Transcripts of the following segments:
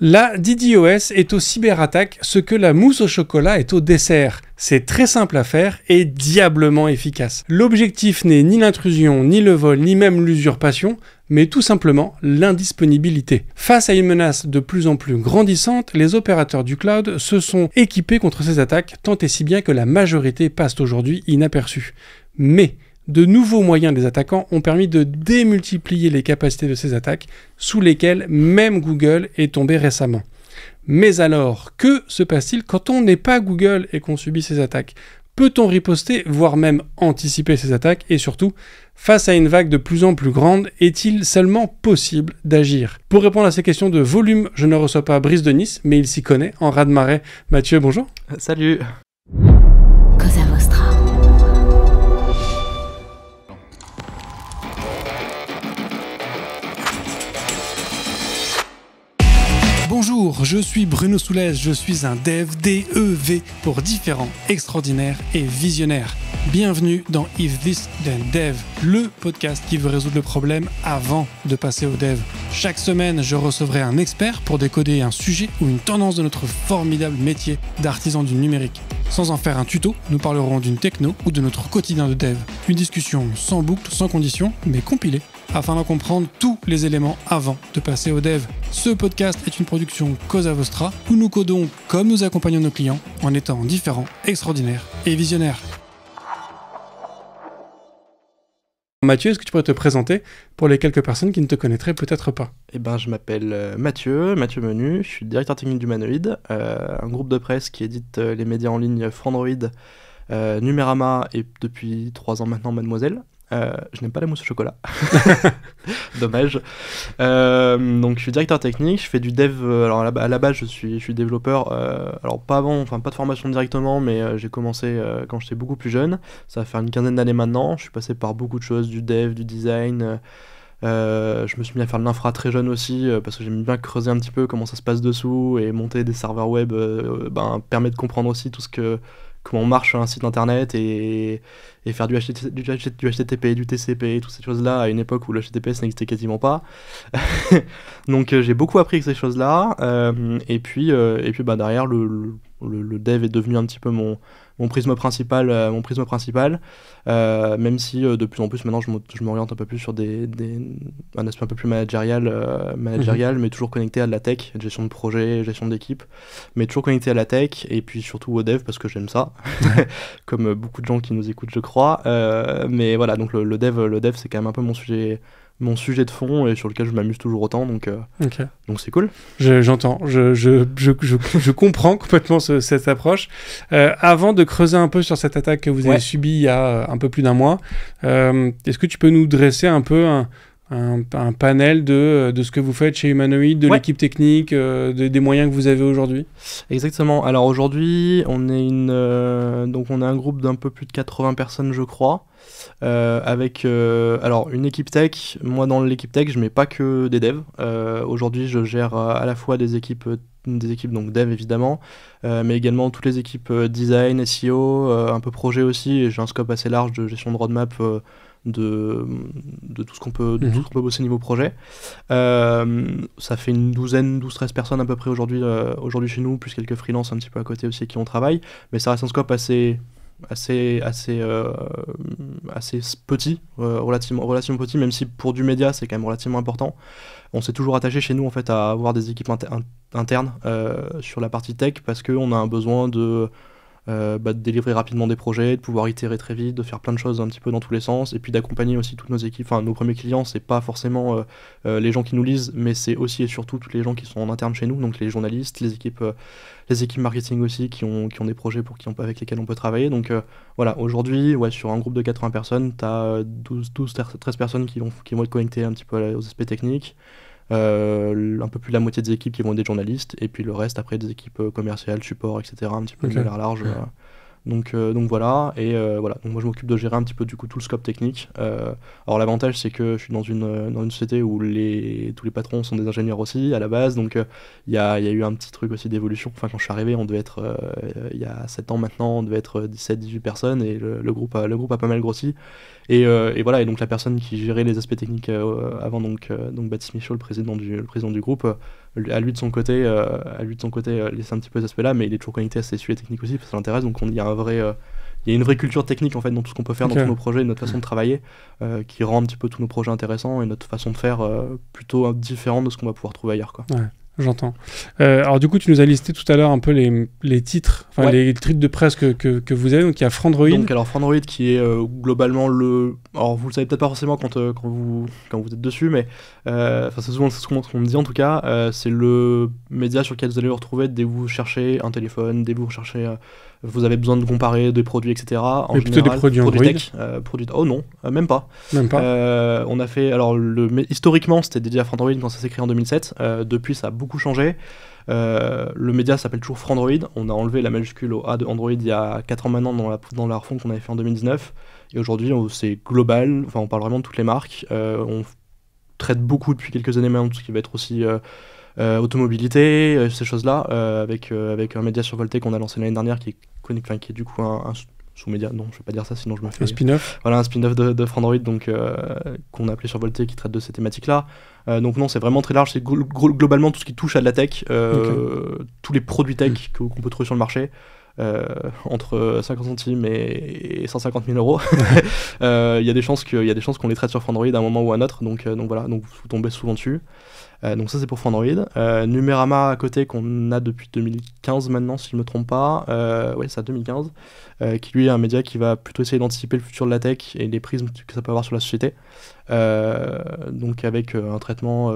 La DDoS est aux cyberattaques ce que la mousse au chocolat est au dessert. C'est très simple à faire et diablement efficace. L'objectif n'est ni l'intrusion, ni le vol, ni même l'usurpation, mais tout simplement l'indisponibilité. Face à une menace de plus en plus grandissante, les opérateurs du cloud se sont équipés contre ces attaques, tant et si bien que la majorité passe aujourd'hui inaperçue. Mais de nouveaux moyens des attaquants ont permis de démultiplier les capacités de ces attaques, sous lesquelles même Google est tombé récemment. Mais alors, que se passe-t-il quand on n'est pas Google et qu'on subit ces attaques ? Peut-on riposter, voire même anticiper ces attaques ? Et surtout, face à une vague de plus en plus grande, est-il seulement possible d'agir ? Pour répondre à ces questions de volume, je ne reçois pas Brice de Nice, mais il s'y connaît en raz-de-marée. Mathieu, bonjour. Salut. Cosa Vostra. Bonjour, je suis Bruno Soulès, je suis un dev, D-E-V, pour différents, extraordinaires et visionnaires. Bienvenue dans If This Then Dev, le podcast qui veut résoudre le problème avant de passer au dev. Chaque semaine, je recevrai un expert pour décoder un sujet ou une tendance de notre formidable métier d'artisan du numérique. Sans en faire un tuto, nous parlerons d'une techno ou de notre quotidien de dev. Une discussion sans boucle, sans condition, mais compilée, afin d'en comprendre tous les éléments avant de passer au dev. Ce podcast est une production Cosa Vostra, où nous codons comme nous accompagnons nos clients, en étant différents, extraordinaires et visionnaires. Mathieu, est-ce que tu pourrais te présenter pour les quelques personnes qui ne te connaîtraient peut-être pas ? Eh ben, je m'appelle Mathieu Menu, je suis directeur technique d'Humanoid, un groupe de presse qui édite les médias en ligne Frandroid, Numérama et depuis 3 ans maintenant Mademoiselle. Je n'aime pas la mousse au chocolat. Dommage. Donc je suis directeur technique, je fais du dev. Alors à la base je suis développeur. Alors pas de formation directement, mais j'ai commencé quand j'étais beaucoup plus jeune. Ça va faire une quinzaine d'années maintenant. Je suis passé par beaucoup de choses, du dev, du design. Je me suis mis à faire de l'infra très jeune aussi parce que j'aime bien creuser un petit peu comment ça se passe dessous, et monter des serveurs web permet de comprendre aussi comment marche un site internet et faire du HTTP, du TCP, toutes ces choses-là à une époque où le HTTPS n'existait quasiment pas. Donc j'ai beaucoup appris avec ces choses-là, et puis derrière le dev est devenu un petit peu mon prisme principal, même si de plus en plus maintenant je m'oriente un peu plus sur un aspect un peu plus managérial, mais toujours connecté à de la tech, gestion de projet, gestion d'équipe, mais toujours connecté à la tech et puis surtout au dev parce que j'aime ça, comme beaucoup de gens qui nous écoutent je crois, mais voilà, donc le dev c'est quand même un peu mon sujet de fond et sur lequel je m'amuse toujours autant, donc c'est cool. J'entends, je comprends complètement cette approche. Avant de creuser un peu sur cette attaque que vous avez subie il y a un peu plus d'un mois, est-ce que tu peux nous dresser un peu un panel de ce que vous faites chez Humanoid, de l'équipe technique, des moyens que vous avez aujourd'hui ? Exactement. Alors aujourd'hui, on est on a un groupe d'un peu plus de 80 personnes, je crois, avec alors une équipe tech. Moi, dans l'équipe tech, je mets pas que des devs. Aujourd'hui, je gère à la fois des équipes donc dev évidemment, mais également toutes les équipes design, SEO, un peu projet aussi, et j'ai un scope assez large de gestion de roadmap, de tout ce qu'on peut bosser niveau projet. Ça fait une 12-13 personnes à peu près aujourd'hui chez nous, plus quelques freelances un petit peu à côté aussi qui on travaille, mais ça reste un scope assez petit, relativement petit, même si pour du média c'est quand même relativement important. On s'est toujours attaché chez nous en fait à avoir des équipes internes sur la partie tech, parce qu'on a un besoin de délivrer rapidement des projets, de pouvoir itérer très vite, de faire plein de choses un petit peu dans tous les sens, et puis d'accompagner aussi toutes nos équipes. Enfin, nos premiers clients, c'est pas forcément les gens qui nous lisent, mais c'est aussi et surtout tous les gens qui sont en interne chez nous, donc les journalistes, les équipes marketing aussi qui ont des projets avec lesquels on peut travailler. Donc voilà, aujourd'hui, sur un groupe de 80 personnes, t'as 13 personnes qui vont être connectées un petit peu aux aspects techniques. Un peu plus de la moitié des équipes qui vont être des journalistes, et puis le reste après des équipes commerciales, support, etc., un petit peu de l'air large. Donc voilà, et voilà, donc moi je m'occupe de gérer un petit peu du coup tout le scope technique. Alors l'avantage c'est que je suis dans une société où tous les patrons sont des ingénieurs aussi à la base, donc il y a eu un petit truc aussi d'évolution. Enfin, quand je suis arrivé, on devait être il y a 7 ans maintenant, on devait être 17-18 personnes, et le groupe a pas mal grossi. Et voilà, et donc la personne qui gérait les aspects techniques avant, donc Baptiste Michaud, le président du groupe, à lui de son côté, laisser un petit peu cet aspect-là, mais il est toujours connecté à ses sujets techniques aussi, parce que ça l'intéresse, donc il y a une vraie culture technique en fait dans tout ce qu'on peut faire, dans tous nos projets, notre façon de travailler, qui rend un petit peu tous nos projets intéressants et notre façon de faire plutôt différente de ce qu'on va pouvoir trouver ailleurs, quoi. Ouais. J'entends. Alors du coup, tu nous as listé tout à l'heure un peu les titres, les titres de presse que vous avez. Donc il y a Frandroid. Donc alors Frandroid qui est globalement alors vous le savez peut-être pas forcément quand vous êtes dessus, mais c'est souvent ce qu'on me dit en tout cas. C'est le média sur lequel vous allez vous retrouver dès que vous cherchez un téléphone, dès que vous recherchez, vous avez besoin de comparer des produits, etc. En mais plutôt général, des produits Android. Tech, oh non, même pas. Même pas. On a fait alors historiquement c'était dédié à Frandroid quand ça s'est créé en 2007. Depuis ça a beaucoup changé. Le média s'appelle toujours Frandroid. On a enlevé la majuscule au A de Android il y a 4 ans maintenant dans la refonte qu'on avait fait en 2019. Et aujourd'hui, c'est global. Enfin, on parle vraiment de toutes les marques. On traite beaucoup depuis quelques années maintenant tout ce qui va être aussi automobilité, ces choses-là, avec un média survolté qu'on a lancé l'année dernière qui est du coup un sous-média. Non, je vais pas dire ça, sinon je me fais... Un spin-off. Voilà, un spin-off de Frandroid, donc qu'on a appelé Survolté, qui traite de ces thématiques-là. Donc non, c'est vraiment très large. C'est globalement tout ce qui touche à de la tech, tous les produits tech qu'on peut trouver sur le marché. Entre 50 centimes et 150 000 euros. Il y a des chances qu'on les traite sur Frandroid à un moment ou à un autre, donc voilà, donc vous tombez souvent dessus. Donc ça c'est pour Frandroid. Numérama à côté qu'on a depuis 2015 maintenant si je me trompe pas, ouais c'est à 2015, qui lui est un média qui va plutôt essayer d'anticiper le futur de la tech et les prismes que ça peut avoir sur la société. Donc avec un traitement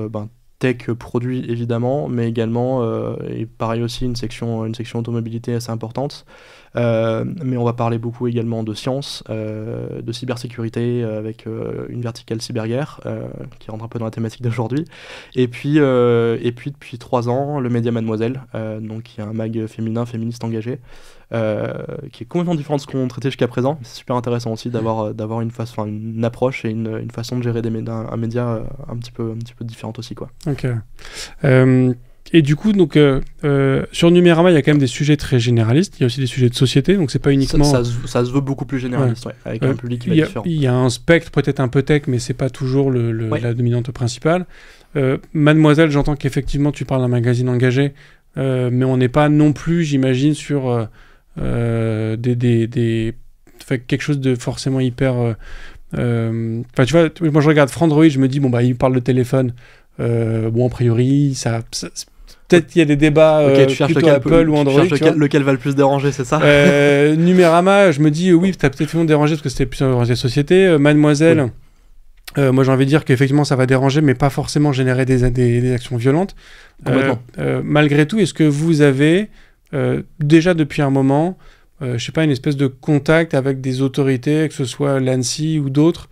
tech produit évidemment, mais également et pareil aussi une section automobilité assez importante. Mais on va parler beaucoup également de science, de cybersécurité avec une verticale cyberguerre qui rentre un peu dans la thématique d'aujourd'hui. Et puis depuis 3 ans, le média Mademoiselle, donc qui est un mag féministe engagé, qui est complètement différent de ce qu'on traitait jusqu'à présent. C'est super intéressant aussi d'avoir une approche et une façon de gérer un média un petit peu différente aussi, quoi. Ok. Et du coup, donc, sur Numérama, il y a quand même des sujets très généralistes. Il y a aussi des sujets de société, donc c'est pas uniquement... Ça se veut beaucoup plus généraliste, avec un public qui va être différent. Il y a un spectre peut-être un peu tech, mais c'est pas toujours la dominante principale. Mademoiselle, j'entends qu'effectivement tu parles d'un magazine engagé, mais on n'est pas non plus, j'imagine, sur quelque chose de forcément hyper... Enfin, tu vois, moi je regarde Frandroid, je me dis, il parle de téléphone. A priori, ça peut-être qu'il y a des débats plutôt Apple ou Android. Lequel va le plus déranger, c'est ça? Numérama, je me dis oui, t'as peut-être fait déranger parce que c'était plus orienté société. Mademoiselle, moi j'ai envie de dire qu'effectivement ça va déranger, mais pas forcément générer des actions violentes. Malgré tout, est-ce que vous avez déjà depuis un moment, je sais pas, une espèce de contact avec des autorités, que ce soit l'ANSSI ou d'autres,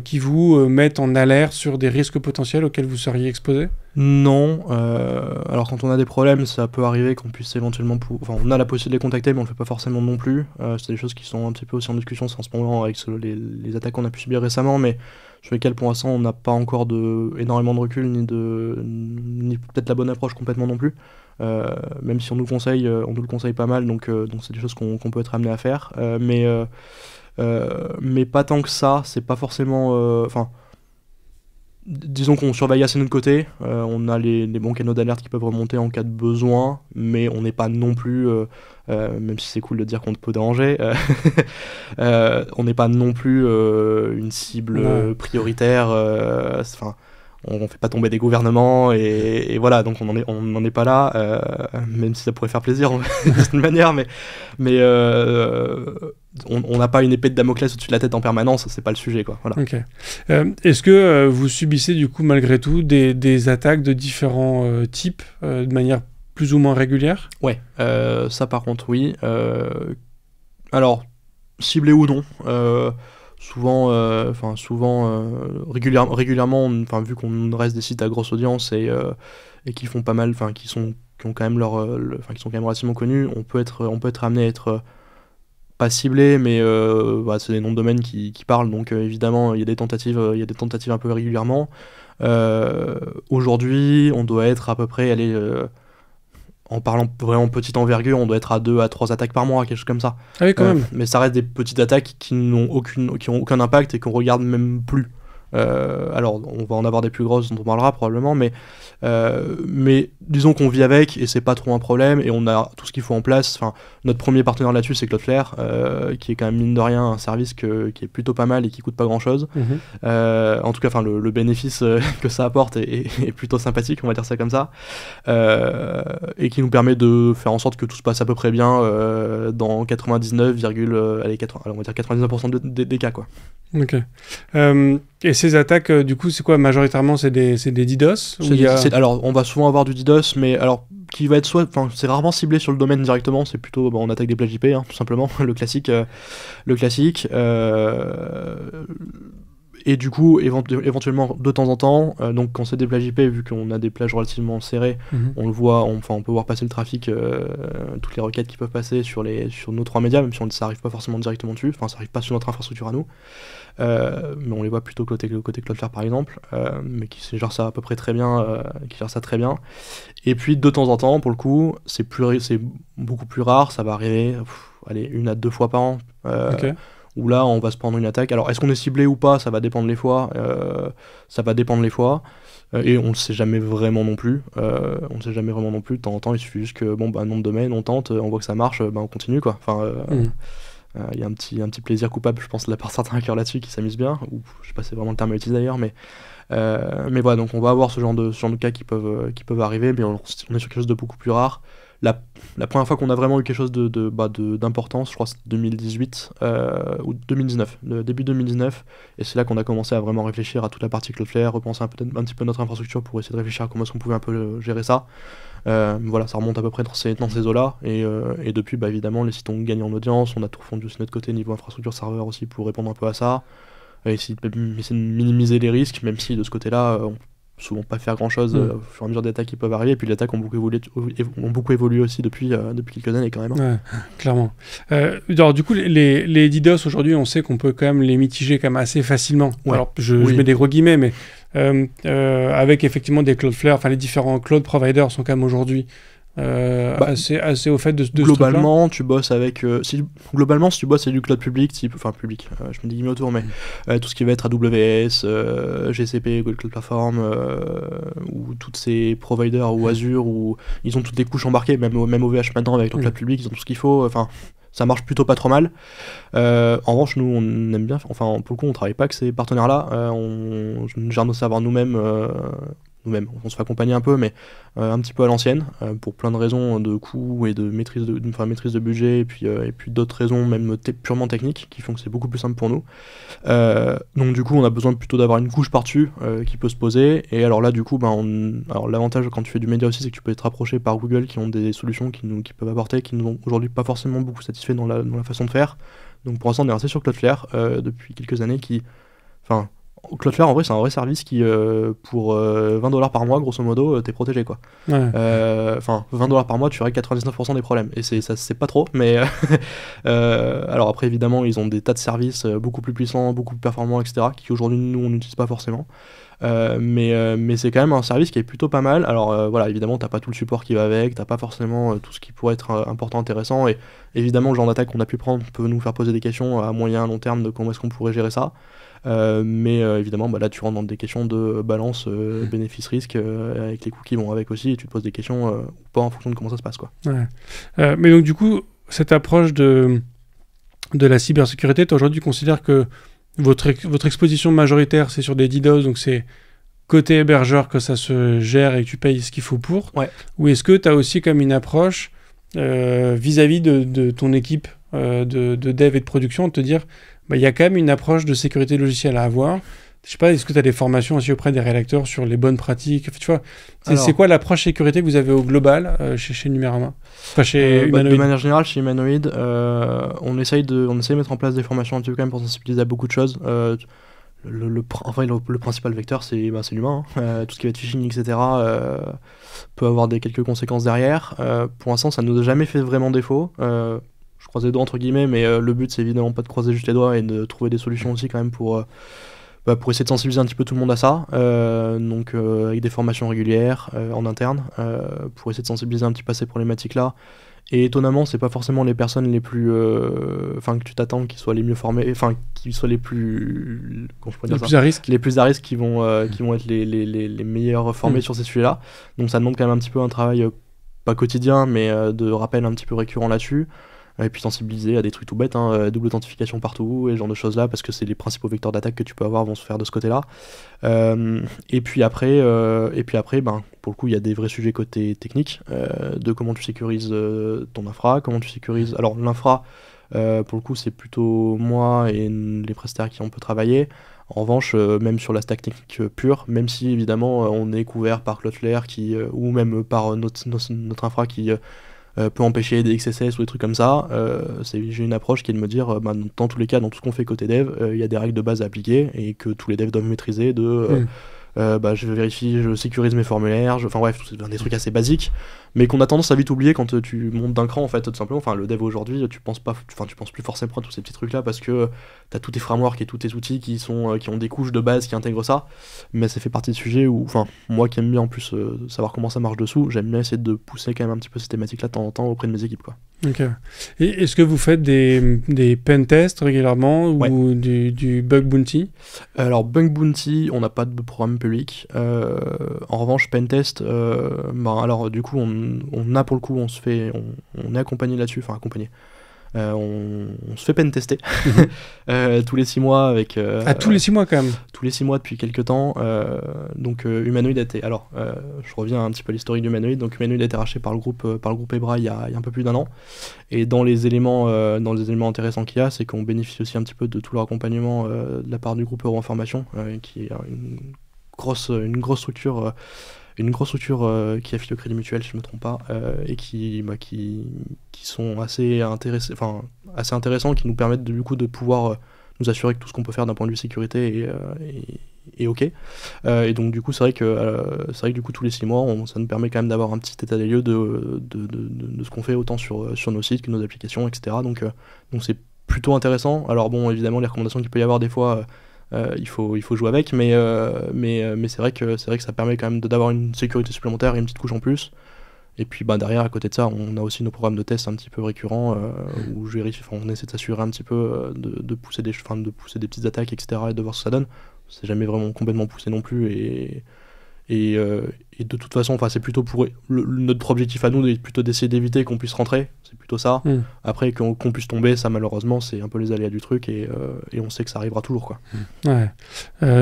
qui vous mettent en alerte sur des risques potentiels auxquels vous seriez exposé? Non. Alors quand on a des problèmes, ça peut arriver qu'on puisse éventuellement... on a la possibilité de les contacter, mais on le fait pas forcément non plus. C'est des choses qui sont un petit peu aussi en discussion en ce moment avec les attaques qu'on a pu subir récemment, mais sur lesquelles pour l'instant on n'a pas encore énormément de recul, ni peut-être la bonne approche complètement non plus. Même si on nous le conseille pas mal, donc c'est des choses qu'on peut être amené à faire. Mais pas tant que ça, c'est pas forcément... disons qu'on surveille assez de notre côté, on a les bons canaux d'alerte qui peuvent remonter en cas de besoin, mais on n'est pas non plus, même si c'est cool de dire qu'on peut déranger, on n'est pas non plus une cible prioritaire, on fait pas tomber des gouvernements et voilà, donc on n'en est pas là, même si ça pourrait faire plaisir d'une certaine manière, mais on n'a pas une épée de Damoclès au-dessus de la tête en permanence, c'est pas le sujet, quoi. Voilà. Okay. Est-ce que vous subissez du coup malgré tout des attaques de différents types de manière plus ou moins régulière? Ouais, ça par contre oui. Alors, ciblé ou non, régulièrement, vu qu'on reste des sites à grosse audience et qui font pas mal, qui sont quand même relativement connus, on peut être amené à être pas ciblé, mais c'est des noms de domaine qui parlent, donc évidemment il y a des tentatives un peu régulièrement. Aujourd'hui, on doit être à peu près en parlant vraiment petite envergure, on doit être à 2 à 3 attaques par mois, quelque chose comme ça. Ah oui, quand même. Mais ça reste des petites attaques qui n'ont aucun impact et qu'on regarde même plus. Alors, on va en avoir des plus grosses dont on parlera probablement, mais disons qu'on vit avec et c'est pas trop un problème et on a tout ce qu'il faut en place. Enfin, notre premier partenaire là-dessus, c'est Cloudflare, qui est quand même mine de rien un service qui est plutôt pas mal et qui coûte pas grand-chose. En tout cas, enfin, le bénéfice que ça apporte est plutôt sympathique, on va dire ça comme ça, et qui nous permet de faire en sorte que tout se passe à peu près bien dans 99, on va dire 99% des cas, quoi. Ok. Et ces attaques, du coup, c'est quoi majoritairement? C'est des DDoS Alors, on va souvent avoir du DDoS, mais alors qui va être c'est rarement ciblé sur le domaine directement. C'est plutôt, on attaque des plages IP, hein, tout simplement, le classique. Et du coup, éventuellement, de temps en temps, donc quand c'est des plages IP, vu qu'on a des plages relativement serrées, on le voit, on peut voir passer le trafic, toutes les requêtes qui peuvent passer sur nos 3 médias, même si ça arrive pas forcément directement dessus, enfin ça arrive pas sur notre infrastructure à nous, mais on les voit plutôt côté Cloudflare par exemple, mais qui gère ça à peu près très bien, Et puis de temps en temps, pour le coup, c'est beaucoup plus rare, ça va arriver, 1 à 2 fois par an. Okay. Où là on va se prendre une attaque. Alors est-ce qu'on est ciblé ou pas, ça va dépendre les fois, et on le sait jamais vraiment non plus. De temps en temps il suffit juste que nom de domaine, on tente, on voit que ça marche, on continue quoi. Enfin, il y a un petit plaisir coupable, je pense, de la part de certains hackers là-dessus qui s'amusent bien, ou je sais pas si c'est vraiment le terme à utiliser d'ailleurs, mais voilà, donc on va avoir ce genre de cas qui peuvent arriver, mais on est sur quelque chose de beaucoup plus rare. La première fois qu'on a vraiment eu quelque chose d'importance, je crois que c'était 2018 ou 2019, début 2019, et c'est là qu'on a commencé à vraiment réfléchir à toute la partie Cloudflare, repenser un petit peu notre infrastructure pour essayer de réfléchir à comment est-ce qu'on pouvait un peu gérer ça. Voilà, ça remonte à peu près dans ces eaux-là, et depuis, évidemment, les sites ont gagné en audience, on a tout refondu aussi de notre côté niveau infrastructure serveur aussi pour répondre un peu à ça, essayer de minimiser les risques, même si de ce côté-là, on souvent pas faire grand chose au fur et à mesure des attaques qui peuvent arriver, et puis les attaques ont beaucoup évolué aussi depuis quelques années quand même. Ouais, clairement. Alors du coup les DDoS aujourd'hui, on sait qu'on peut quand même les mitiger quand même assez facilement. Ouais. Alors je mets des gros guillemets, mais avec effectivement des Cloudflare, enfin les différents cloud providers sont quand même aujourd'hui assez au fait de globalement tu bosses avec si tu bosses avec du cloud public, je me dis guillemets autour, mais tout ce qui va être AWS, GCP, Google Cloud Platform, ou tous ces providers, ou Azure, où ils ont toutes les couches embarquées, même OVH maintenant avec le cloud public, ils ont tout ce qu'il faut, enfin ça marche plutôt pas trop mal. En revanche, nous on aime bien, enfin pour le coup on travaille pas avec ces partenaires là, on gère nos serveurs nous-mêmes, on se fait accompagner un peu, mais un petit peu à l'ancienne, pour plein de raisons de coûts et de maîtrise de budget, et puis d'autres raisons même purement techniques qui font que c'est beaucoup plus simple pour nous. Donc du coup on a besoin plutôt d'avoir une couche par-dessus qui peut se poser, et alors là du coup alors l'avantage quand tu fais du média aussi, c'est que tu peux être rapproché par Google, qui ont des solutions qui peuvent apporter, qui nous ont aujourd'hui pas forcément beaucoup satisfaits dans la façon de faire. Donc pour l'instant on est resté sur Cloudflare depuis quelques années, Cloudflare en vrai c'est un vrai service qui pour $20 par mois grosso modo t'es protégé quoi. $20 par mois tu règles 99% des problèmes, et c'est pas trop, mais alors après évidemment ils ont des tas de services beaucoup plus puissants, beaucoup plus performants, etc., qui aujourd'hui nous on n'utilise pas forcément, mais c'est quand même un service qui est plutôt pas mal. Alors voilà, évidemment t'as pas tout le support qui va avec, t'as pas forcément tout ce qui pourrait être important, intéressant, et évidemment le genre d'attaque qu'on a pu prendre peut nous faire poser des questions à moyen, long terme de comment est-ce qu'on pourrait gérer ça. Mais évidemment là tu rentres dans des questions de balance bénéfice-risque, avec les coûts qui vont avec aussi, et tu te poses des questions ou pas en fonction de comment ça se passe quoi. Mais donc du coup cette approche de la cybersécurité, tu aujourd'hui considères que votre exposition majoritaire c'est sur des DDoS, donc c'est côté hébergeur que ça se gère et que tu payes ce qu'il faut pour, ou est-ce que tu as aussi comme une approche vis-à-vis de ton équipe de dev et de production, de te dire il y a quand même une approche de sécurité logicielle à avoir. Je sais pas, est-ce que tu as des formations aussi auprès des rédacteurs sur les bonnes pratiques, tu vois, c'est quoi l'approche sécurité que vous avez au global chez Numérama, enfin chez Humanoid? De manière générale chez Humanoid, on essaye de mettre en place des formations un petit peu quand même pour sensibiliser à beaucoup de choses. Le principal vecteur c'est l'humain, tout ce qui va être phishing, etc., peut avoir quelques conséquences derrière. Pour l'instant ça nous a jamais fait vraiment défaut, je croise les doigts entre guillemets, mais le but c'est évidemment pas de croiser juste les doigts, et de trouver des solutions aussi quand même pour essayer de sensibiliser un petit peu tout le monde à ça, donc avec des formations régulières en interne, pour essayer de sensibiliser un petit peu à ces problématiques-là. Et étonnamment, c'est pas forcément les personnes les plus, que tu t'attends qu'ils soient les mieux formés, enfin qu'ils soient les plus, comment je pourrais dire ça, plus à risque. les plus à risque qui vont être les meilleurs formés sur ces sujets-là. Donc ça demande quand même un petit peu un travail pas quotidien, mais de rappel un petit peu récurrent là-dessus. Et puis sensibiliser à des trucs tout bêtes, double authentification partout et ce genre de choses là, parce que c'est les principaux vecteurs d'attaque que tu peux avoir vont se faire de ce côté là. Et puis après, pour le coup il y a des vrais sujets côté technique, de comment tu sécurises ton infra, comment tu sécurises, alors l'infra pour le coup c'est plutôt moi et les prestataires qui on peut travailler. En revanche, même sur la stack technique pure, même si évidemment on est couvert par Cloudflare ou même par notre infra qui peut empêcher des XSS ou des trucs comme ça, j'ai une approche qui est de me dire dans tous les cas, dans tout ce qu'on fait côté dev, il y a des règles de base à appliquer et que tous les devs doivent maîtriser je vérifie, je sécurise mes formulaires, enfin bref, des trucs assez basiques, mais qu'on a tendance à vite oublier quand tu montes d'un cran en fait, tout simplement. Enfin, le dev aujourd'hui, tu penses plus forcément à tous ces petits trucs là parce que t'as tous tes frameworks et tous tes outils qui ont des couches de base qui intègrent ça, mais ça fait partie de sujets où, enfin, moi qui aime bien en plus savoir comment ça marche dessous, j'aime bien essayer de pousser quand même un petit peu ces thématiques là de temps en temps auprès de mes équipes, quoi. Ok. Et est-ce que vous faites des pen tests régulièrement ou du bug bounty? Alors bug bounty, on n'a pas de programme public. En revanche, pen test, alors du coup on a pour le coup on est accompagné là-dessus, enfin accompagné. On se fait pen tester tous les 6 mois avec tous les 6 mois quand même. Tous les 6 mois depuis quelques temps. Donc Humanoid a été, alors je reviens un petit peu à l'historique d'Humanoid. Donc Humanoid a été racheté par le groupe Ebra il y a un peu plus d'1 an, et dans les éléments intéressants qu'il y a, c'est qu'on bénéficie aussi un petit peu de tout leur accompagnement de la part du groupe Euro Information, qui est une grosse structure qui affiliée au Crédit Mutuel, si je ne me trompe pas, et qui sont assez intéressants, qui nous permettent du coup de pouvoir nous assurer que tout ce qu'on peut faire d'un point de vue sécurité est ok. Et donc du coup c'est vrai que du coup tous les 6 mois ça nous permet quand même d'avoir un petit état des lieux de ce qu'on fait autant sur nos sites que nos applications, etc. Donc c'est plutôt intéressant. Alors bon, évidemment les recommandations qu'il peut y avoir des fois, il faut jouer avec, mais c'est vrai que ça permet quand même d'avoir une sécurité supplémentaire et une petite couche en plus. Et puis derrière, à côté de ça, on a aussi nos programmes de tests un petit peu récurrents où on essaie de s'assurer un petit peu de pousser des petites attaques, etc. et de voir ce que ça donne. C'est jamais vraiment complètement poussé non plus, et de toute façon, c'est plutôt pour notre objectif à nous est plutôt d'essayer d'éviter qu'on puisse rentrer, c'est plutôt ça. Après qu'on puisse tomber, ça malheureusement c'est un peu les aléas du truc, et on sait que ça arrivera toujours, quoi. Ouais.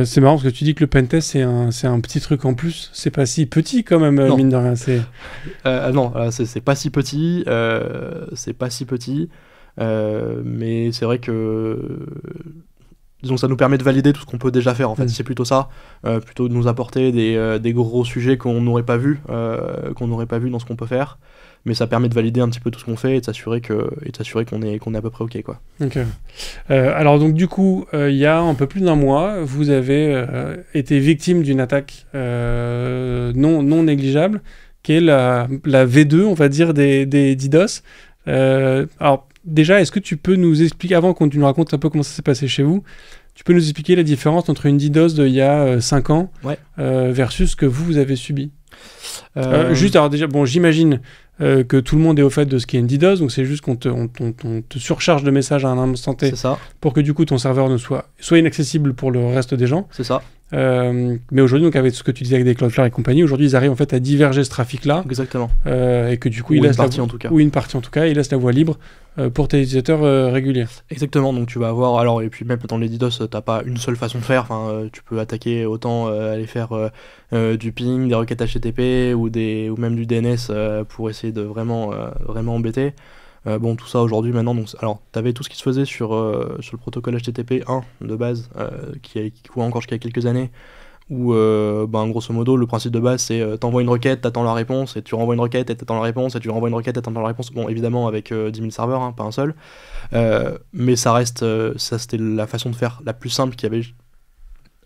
C'est marrant parce que tu dis que le pentest c'est un petit truc en plus, c'est pas si petit quand même, mine de rien. Non, c'est pas si petit, mais c'est vrai que disons que ça nous permet de valider tout ce qu'on peut déjà faire en fait. C'est plutôt ça, plutôt de nous apporter des gros sujets qu'on n'aurait pas vu dans ce qu'on peut faire, mais ça permet de valider un petit peu tout ce qu'on fait et de s'assurer qu'on est à peu près ok, quoi. Ok. Alors donc du coup il y a un peu plus d'1 mois vous avez été victime d'une attaque non négligeable qui est la V2 on va dire des DDoS. Alors déjà, est-ce que tu peux nous expliquer, avant qu'on nous raconte un peu comment ça s'est passé chez vous, tu peux nous expliquer la différence entre une DDoS d'il y a 5 ans versus ce que vous avez subi? Juste, alors déjà, bon, j'imagine que tout le monde est au fait de ce qu'est une DDoS, donc c'est juste qu'on te surcharge de messages à un instant T pour que du coup ton serveur ne soit inaccessible pour le reste des gens. C'est ça. Mais aujourd'hui, donc avec ce que tu disais avec des Cloudflare et compagnie, aujourd'hui ils arrivent en fait à diverger ce trafic-là. Exactement. Et que du coup ils laissent une partie en tout cas, ils laissent la voie libre pour tes utilisateurs réguliers. Exactement. Donc tu vas avoir, alors, et puis même dans les DDoS, t'as pas une seule façon de faire. Enfin, tu peux attaquer autant aller faire du ping, des requêtes HTTP ou même du DNS pour essayer de vraiment embêter. Bon, tout ça aujourd'hui maintenant, donc, alors t'avais tout ce qui se faisait sur le protocole HTTP 1 de base, qui courait encore jusqu'à quelques années, où grosso modo le principe de base c'est t'envoies une requête, t'attends la réponse, et tu renvoies une requête et t'attends la réponse, et tu renvoies une requête et t'attends la réponse. Bon, évidemment avec 10 000 serveurs, pas un seul, mais ça reste, ça c'était la façon de faire la plus simple qu'il y avait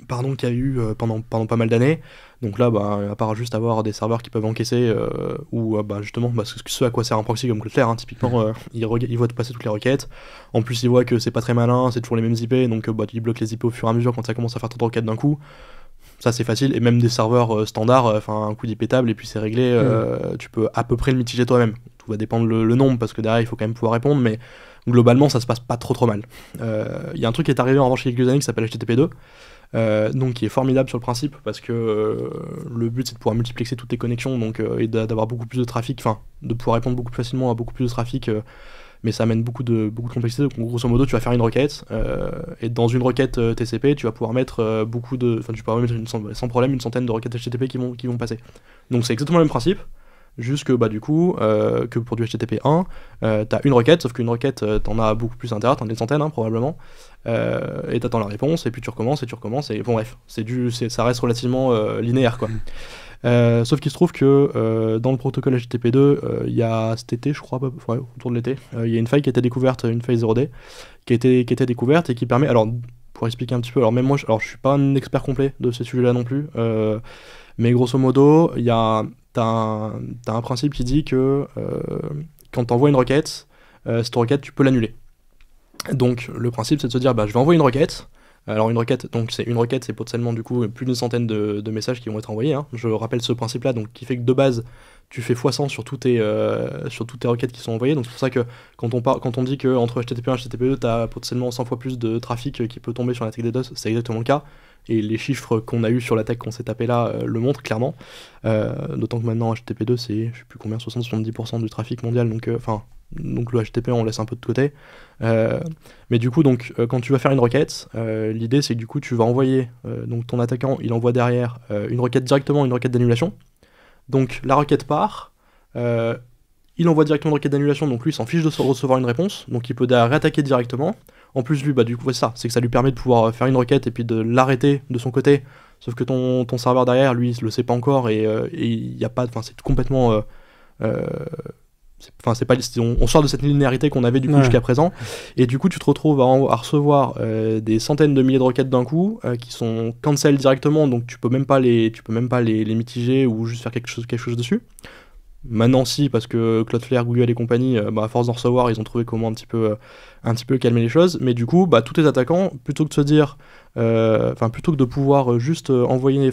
pardon, qu'il y a eu pendant pas mal d'années. Donc là, à part juste avoir des serveurs qui peuvent encaisser, ou justement, ce à quoi sert un proxy comme Cloudflare, hein, typiquement, il voit te passer toutes les requêtes. En plus, il voit que c'est pas très malin, c'est toujours les mêmes IP, donc il bloque les IP au fur et à mesure quand ça commence à faire trop de requêtes d'un coup. Ça, c'est facile, et même des serveurs standards, un coup d'IP table, et puis c'est réglé, tu peux à peu près le mitiger toi-même. Tout va dépendre le nombre, parce que derrière, il faut quand même pouvoir répondre, mais globalement, ça se passe pas trop mal. Il y a un truc qui est arrivé en revanche il y a quelques années qui s'appelle HTTP2, donc qui est formidable sur le principe, parce que le but c'est de pouvoir multiplexer toutes tes connexions, donc, et d'avoir beaucoup plus de trafic, enfin de pouvoir répondre beaucoup plus facilement à beaucoup plus de trafic, mais ça amène beaucoup de complexité. Donc grosso modo, tu vas faire une requête, et dans une requête TCP, tu vas pouvoir mettre tu peux mettre sans problème une centaine de requêtes HTTP qui vont passer. Donc c'est exactement le même principe. Juste que du coup, que pour du HTTP 1, t'as une requête, sauf qu'une requête, t'en as beaucoup plus à l'intérieur, t'en as des centaines probablement, et t'attends la réponse, et puis tu recommences, et bon bref, ça reste relativement linéaire quoi. Sauf qu'il se trouve que dans le protocole HTTP2, il y a cet été, je crois, autour de l'été, il y a une faille qui a été découverte, une faille 0D, qui a été découverte et qui permet, alors pour expliquer un petit peu, alors même moi, je suis pas un expert complet de ces sujets-là non plus, mais grosso modo, t'as un principe qui dit que quand t'envoies une requête, cette requête, tu peux l'annuler. Donc le principe, c'est de se dire, je vais envoyer une requête. Alors une requête, c'est potentiellement du coup plus d'une centaine de messages qui vont être envoyés. Hein. Je rappelle ce principe-là, donc qui fait que de base, tu fais x100 sur toutes tes requêtes qui sont envoyées. Donc c'est pour ça que quand on dit qu'entre HTTP 1 et HTTP 2, t'as potentiellement 100 fois plus de trafic qui peut tomber sur l'attaque DDoS, c'est exactement le cas. Et les chiffres qu'on a eu sur l'attaque qu'on s'est tapé là le montrent clairement. D'autant que maintenant HTTP2 c'est, je sais plus combien, 60-70% du trafic mondial, donc le HTTP on laisse un peu de côté. Mais du coup quand tu vas faire une requête, l'idée c'est que du coup tu vas envoyer, donc ton attaquant il envoie derrière une requête directement, une requête d'annulation. Donc la requête part, il envoie directement une requête d'annulation, donc lui il s'en fiche de recevoir une réponse, donc il peut réattaquer directement. En plus lui du coup c'est que ça lui permet de pouvoir faire une requête et puis de l'arrêter de son côté, sauf que ton serveur derrière lui il le sait pas encore, et il y a pas, c'est complètement on sort de cette linéarité qu'on avait du coup jusqu'à présent, et du coup tu te retrouves à recevoir des centaines de milliers de requêtes d'un coup qui sont cancel directement, donc tu peux même pas les mitiger ou juste faire quelque chose dessus. Maintenant si, parce que Cloudflare, Google et compagnie, à force d'en recevoir, ils ont trouvé comment un petit peu calmer les choses, mais du coup tous tes attaquants, plutôt que de se dire plutôt que de pouvoir juste envoyer,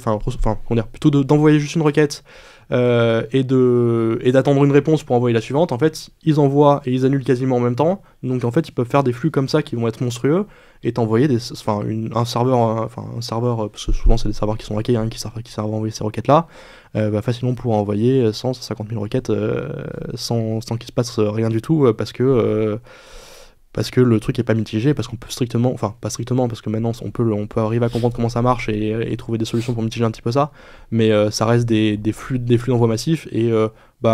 plutôt d'envoyer juste une requête et d'attendre une réponse pour envoyer la suivante, en fait ils envoient et ils annulent quasiment en même temps, donc en fait ils peuvent faire des flux comme ça qui vont être monstrueux et t'envoyer un serveur, parce que souvent c'est des serveurs qui sont hackés, qui servent à envoyer ces requêtes là, facilement pouvoir envoyer 150 000 requêtes sans qu'il se passe rien du tout, parce que le truc est pas mitigé, parce qu'on peut pas strictement, parce que maintenant on peut arriver à comprendre comment ça marche et trouver des solutions pour mitiger un petit peu ça, mais ça reste des flux d'envoi massifs, et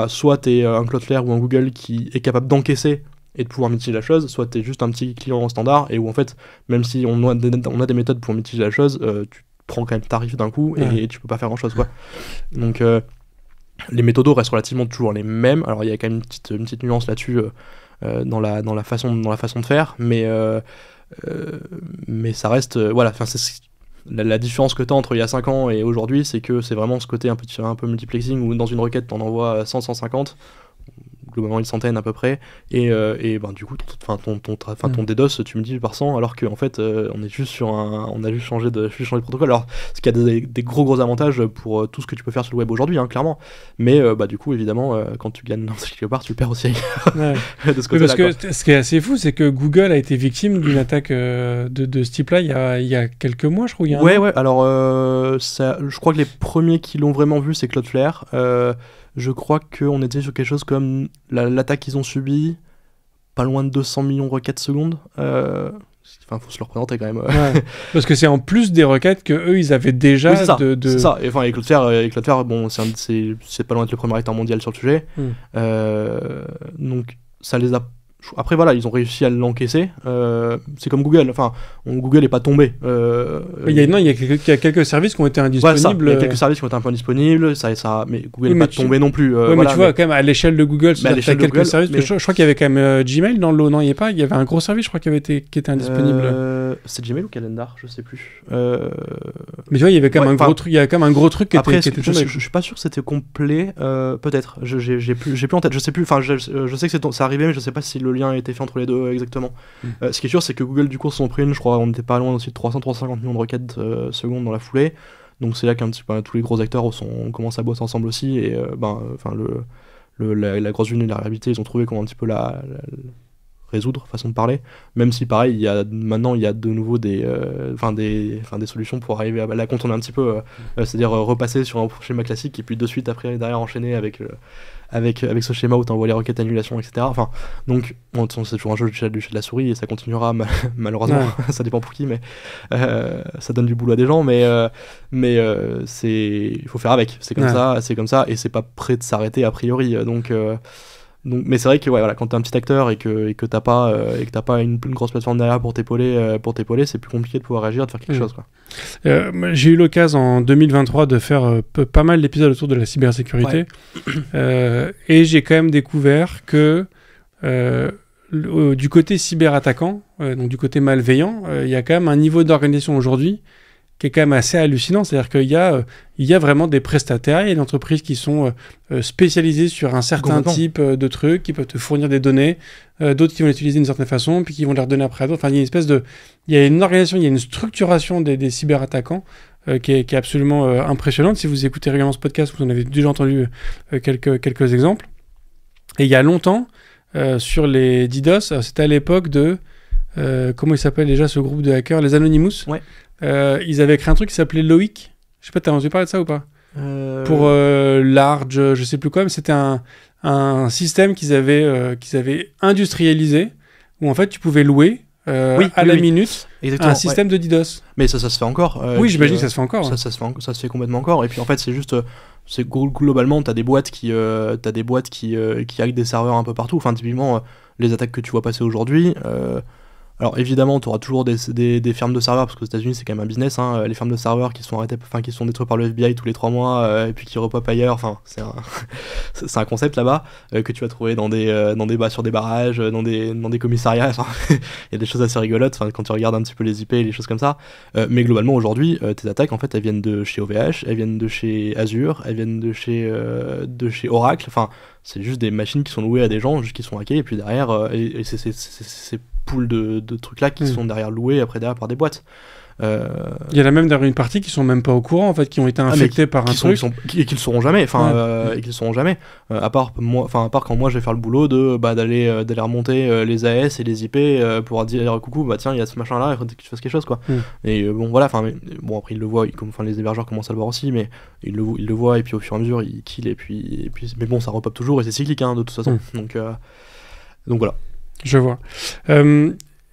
soit t'es un Cloudflare ou un Google qui est capable d'encaisser et de pouvoir mitiger la chose, soit t'es juste un petit client standard, et où en fait, même si on a des méthodes pour mitiger la chose, tu prends quand même tarif d'un coup, et tu peux pas faire grand chose quoi. Donc les méthodos restent relativement toujours les mêmes. Alors il y a quand même une petite nuance là-dessus, dans la façon de faire, mais ça reste la différence que tu as entre il y a 5 ans et aujourd'hui, c'est que c'est vraiment ce côté un peu multiplexing, où dans une requête t'en envoies 100-150, globalement une centaine à peu près, et du coup ton DDoS tu multiplies par 100, alors qu'en fait on a juste changé de protocole. Alors ce qui a des gros avantages pour tout ce que tu peux faire sur le web aujourd'hui, clairement, mais du coup évidemment quand tu gagnes quelque part tu perds aussi de ce côté-là, parce que ce qui est assez fou, c'est que Google a été victime d'une attaque de ce type-là il y a quelques mois, je crois. Alors je crois que les premiers qui l'ont vraiment vu c'est Cloudflare. Je crois qu'on était sur quelque chose comme l'attaque qu'ils ont subie, pas loin de 200 millions de requêtes secondes. Faut se le représenter quand même. Parce que c'est en plus des requêtes que eux ils avaient déjà. Oui, c'est ça. Et Cloudflare, bon, c'est pas loin d'être le premier acteur mondial sur le sujet. Donc ça les a Après voilà, ils ont réussi à l'encaisser. C'est comme Google. Enfin, Google n'est pas tombé. Il y a quelques services qui ont été indisponibles. Il y a quelques services qui ont été un peu indisponibles. Mais Google n'est pas tombé non plus. Mais tu vois, quand même, à l'échelle de Google, tu as quelques services. Mais... Je crois qu'il y avait quand même Gmail dans le lot. Non, il n'y avait un gros service, je crois, qui était indisponible. C'est Gmail ou Calendar, je sais plus. Mais tu vois, il y avait quand même un gros truc qui était tombé. Je suis pas sûr que c'était complet. Peut-être. J'ai plus en tête. Je sais plus. Enfin, je sais que c'est arrivé, mais je sais pas si le lien a été fait entre les deux exactement. Ce qui est sûr, c'est que Google du coup s'en prit une. Je crois on n'était pas loin aussi de 350 millions de requêtes secondes dans la foulée. Donc c'est là qu'un petit peu tous les gros acteurs commencent à bosser ensemble aussi. Et la grosse vulnérabilité, ils ont trouvé comment un petit peu la résoudre, façon de parler, même si pareil il y a de nouveau des solutions pour arriver à la contourner un petit peu, c'est-à-dire repasser sur un schéma classique et puis de suite après derrière enchaîner avec ce schéma où tu envoies les requêtes d'annulation, etc. Enfin, donc c'est toujours un jeu du chat de la souris et ça continuera malheureusement, ça dépend pour qui, mais ça donne du boulot à des gens, mais il faut faire avec, c'est comme ça et c'est pas prêt de s'arrêter a priori, donc mais c'est vrai que quand t'es un petit acteur et que t'as pas une grosse plateforme derrière pour t'épauler, c'est plus compliqué de pouvoir réagir, de faire quelque chose, quoi. J'ai eu l'occasion en 2023 de faire pas mal d'épisodes autour de la cybersécurité, et j'ai quand même découvert que du côté cyberattaquant, donc du côté malveillant, il y a quand même un niveau d'organisation aujourd'hui qui est quand même assez hallucinant. C'est-à-dire qu'il y a vraiment des prestataires, il y a des entreprises qui sont spécialisées sur un certain type de trucs, qui peuvent te fournir des données, d'autres qui vont l'utiliser d'une certaine façon, puis qui vont les redonner après à d'autres. Enfin, il y a une organisation, il y a une structuration des cyberattaquants qui est absolument impressionnante. Si vous écoutez régulièrement ce podcast, vous en avez déjà entendu quelques exemples. Et il y a longtemps, sur les DDoS, c'était à l'époque de... comment il s'appelle déjà ce groupe de hackers, les Anonymous. Ouais. Ils avaient créé un truc qui s'appelait Loic. Je sais pas, t'as entendu parler de ça ou pas? Pour Large, je sais plus quoi, mais c'était un système qu'ils avaient industrialisé, où en fait tu pouvais louer à la minute un système de DDoS. Mais ça se fait encore. Oui, j'imagine que ça se fait encore. Ça se fait complètement encore. Et puis en fait, c'est juste... globalement, t'as des boîtes qui hackent des serveurs un peu partout. Enfin, typiquement, les attaques que tu vois passer aujourd'hui... Alors évidemment, tu auras toujours des fermes de serveurs, parce qu'aux États-Unis c'est quand même un business, les fermes de serveurs qui sont détruites par le FBI tous les 3 mois, et puis qui repopent ailleurs. Enfin, c'est un concept là-bas que tu vas trouver sur des barrages, dans des commissariats. Enfin, il y a des choses assez rigolotes. Enfin, quand tu regardes un petit peu les IP et les choses comme ça. Mais globalement aujourd'hui, tes attaques en fait, elles viennent de chez OVH, elles viennent de chez Azure, elles viennent de chez Oracle. Enfin, c'est juste des machines qui sont louées à des gens, juste qui sont hackés, et puis derrière, et c'est poules de trucs là qui sont derrière par des boîtes. Il y en a même derrière une partie qui sont même pas au courant en fait, qui ont été infectés par un truc et qui le sauront jamais, et qui le sauront jamais, à part quand moi je vais faire le boulot d'aller remonter les AS et les IP pour dire coucou, tiens il y a ce machin là, il faut que tu fasses quelque chose, quoi. Et après ils le voient, les hébergeurs commencent à le voir aussi, mais ils le voient, et puis au fur et à mesure ils kill, et puis mais bon, ça repop toujours et c'est cyclique, de toute façon. Donc voilà. Je vois.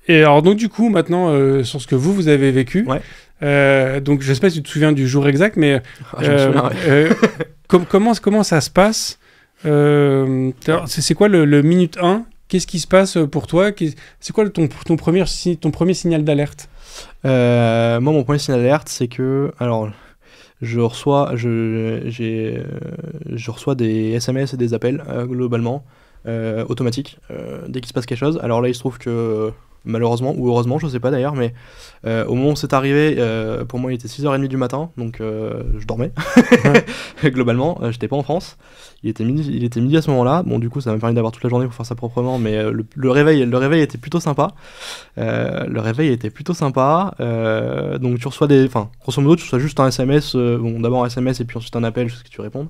Et alors donc du coup maintenant sur ce que vous avez vécu, donc je sais pas si tu te souviens du jour exact, mais je me souviens, comment ça se passe, c'est quoi le minute 1? Qu'est-ce qui se passe pour toi? C'est quoi ton premier signal d'alerte? Moi mon premier signal d'alerte, c'est que je reçois des SMS et des appels globalement automatiques dès qu'il se passe quelque chose. Alors là il se trouve que malheureusement ou heureusement, je sais pas d'ailleurs, mais au moment où c'est arrivé, pour moi il était 6h30 du matin, donc je dormais. Globalement, j'étais pas en France. Il était midi à ce moment-là. Bon, du coup, ça m'a permis d'avoir toute la journée pour faire ça proprement, mais le réveil était plutôt sympa. Donc tu reçois grosso modo, tu reçois juste un SMS, d'abord un SMS et puis ensuite un appel jusqu'à ce que tu répondes.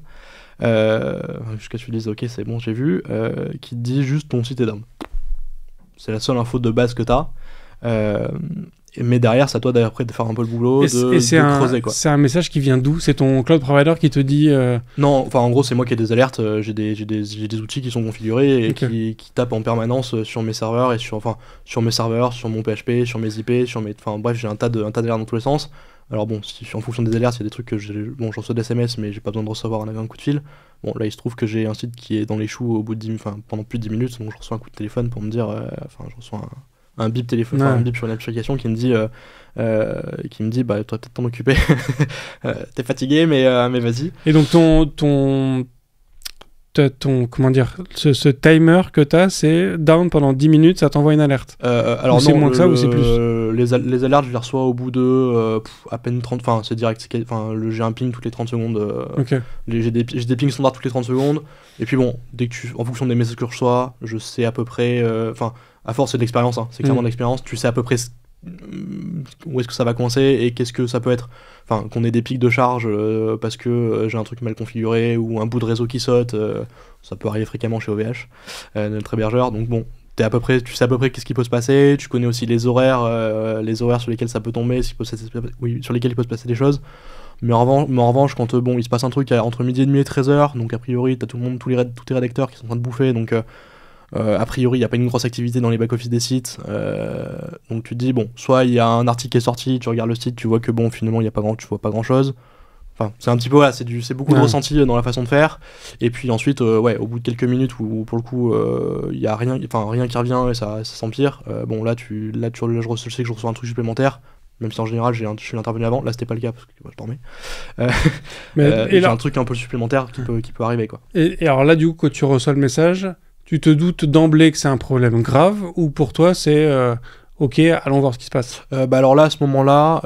Jusqu'à ce que tu dises ok, c'est bon, j'ai vu, qui te dit juste ton site est down. C'est la seule info de base que t'as. Mais derrière, c'est à toi d'après de faire un peu le boulot, de creuser, quoi. C'est un message qui vient d'où? C'est ton cloud provider qui te dit Non, en gros, c'est moi qui ai des alertes. J'ai des outils qui sont configurés et qui tapent en permanence sur mes serveurs et sur mes serveurs, sur mon PHP, sur mes IP, bref, j'ai un tas d'alertes dans tous les sens. Alors bon, en fonction des alertes, il y a des trucs que je reçois des SMS, mais j'ai pas besoin de recevoir un coup de fil. Bon, là, il se trouve que j'ai un site qui est dans les choux au bout de pendant plus de 10 minutes, donc je reçois un coup de téléphone pour me dire, je reçois un bip téléphone, un bip sur une application qui me dit, bah, tu vas peut-être t'en occuper. T'es fatigué, mais vas-y. Et donc comment dire, ce timer que t'as, c'est down pendant 10 minutes, ça t'envoie une alerte. Alors c'est moins que ça ou c'est plus les alertes, je les reçois au bout de à peine 30, enfin c'est direct, j'ai un ping toutes les 30 secondes. Ok. J'ai des pings standards toutes les 30 secondes. Et puis bon, en fonction des messages que je reçois, je sais à peu près, à force c'est de l'expérience, hein, c'est clairement de l'expérience, tu sais à peu près où est-ce que ça va coincer et qu'est-ce que ça peut être. Enfin, qu'on ait des pics de charge parce que j'ai un truc mal configuré ou un bout de réseau qui saute, ça peut arriver fréquemment chez OVH, notre hébergeur. Donc bon, tu sais à peu près qu'est-ce qui peut se passer, tu connais aussi les horaires sur lesquels ça peut tomber, sur lesquels il peut se passer des choses. Mais en revanche, quand il se passe un truc entre midi et demi et 13h, donc a priori, t'as tous les rédacteurs qui sont en train de bouffer, donc a priori, il n'y a pas une grosse activité dans les back-office des sites. Donc tu te dis, bon, soit il y a un article qui est sorti, tu regardes le site, tu vois que bon, finalement, tu vois pas grand-chose. Enfin, c'est un petit peu, c'est beaucoup de ressenti dans la façon de faire. Et puis ensuite, au bout de quelques minutes où pour le coup, il y a rien qui revient et ça s'empire. Bon, là, je sais que je reçois un truc supplémentaire. Même si en général, je suis intervenu avant. Là, c'était pas le cas parce que je dormais. J'ai un truc un peu supplémentaire qui peut arriver, quoi. Et alors là, du coup, quand tu reçois le message, tu te doutes d'emblée que c'est un problème grave ou pour toi, c'est ok, allons voir ce qui se passe. Alors là, à ce moment-là,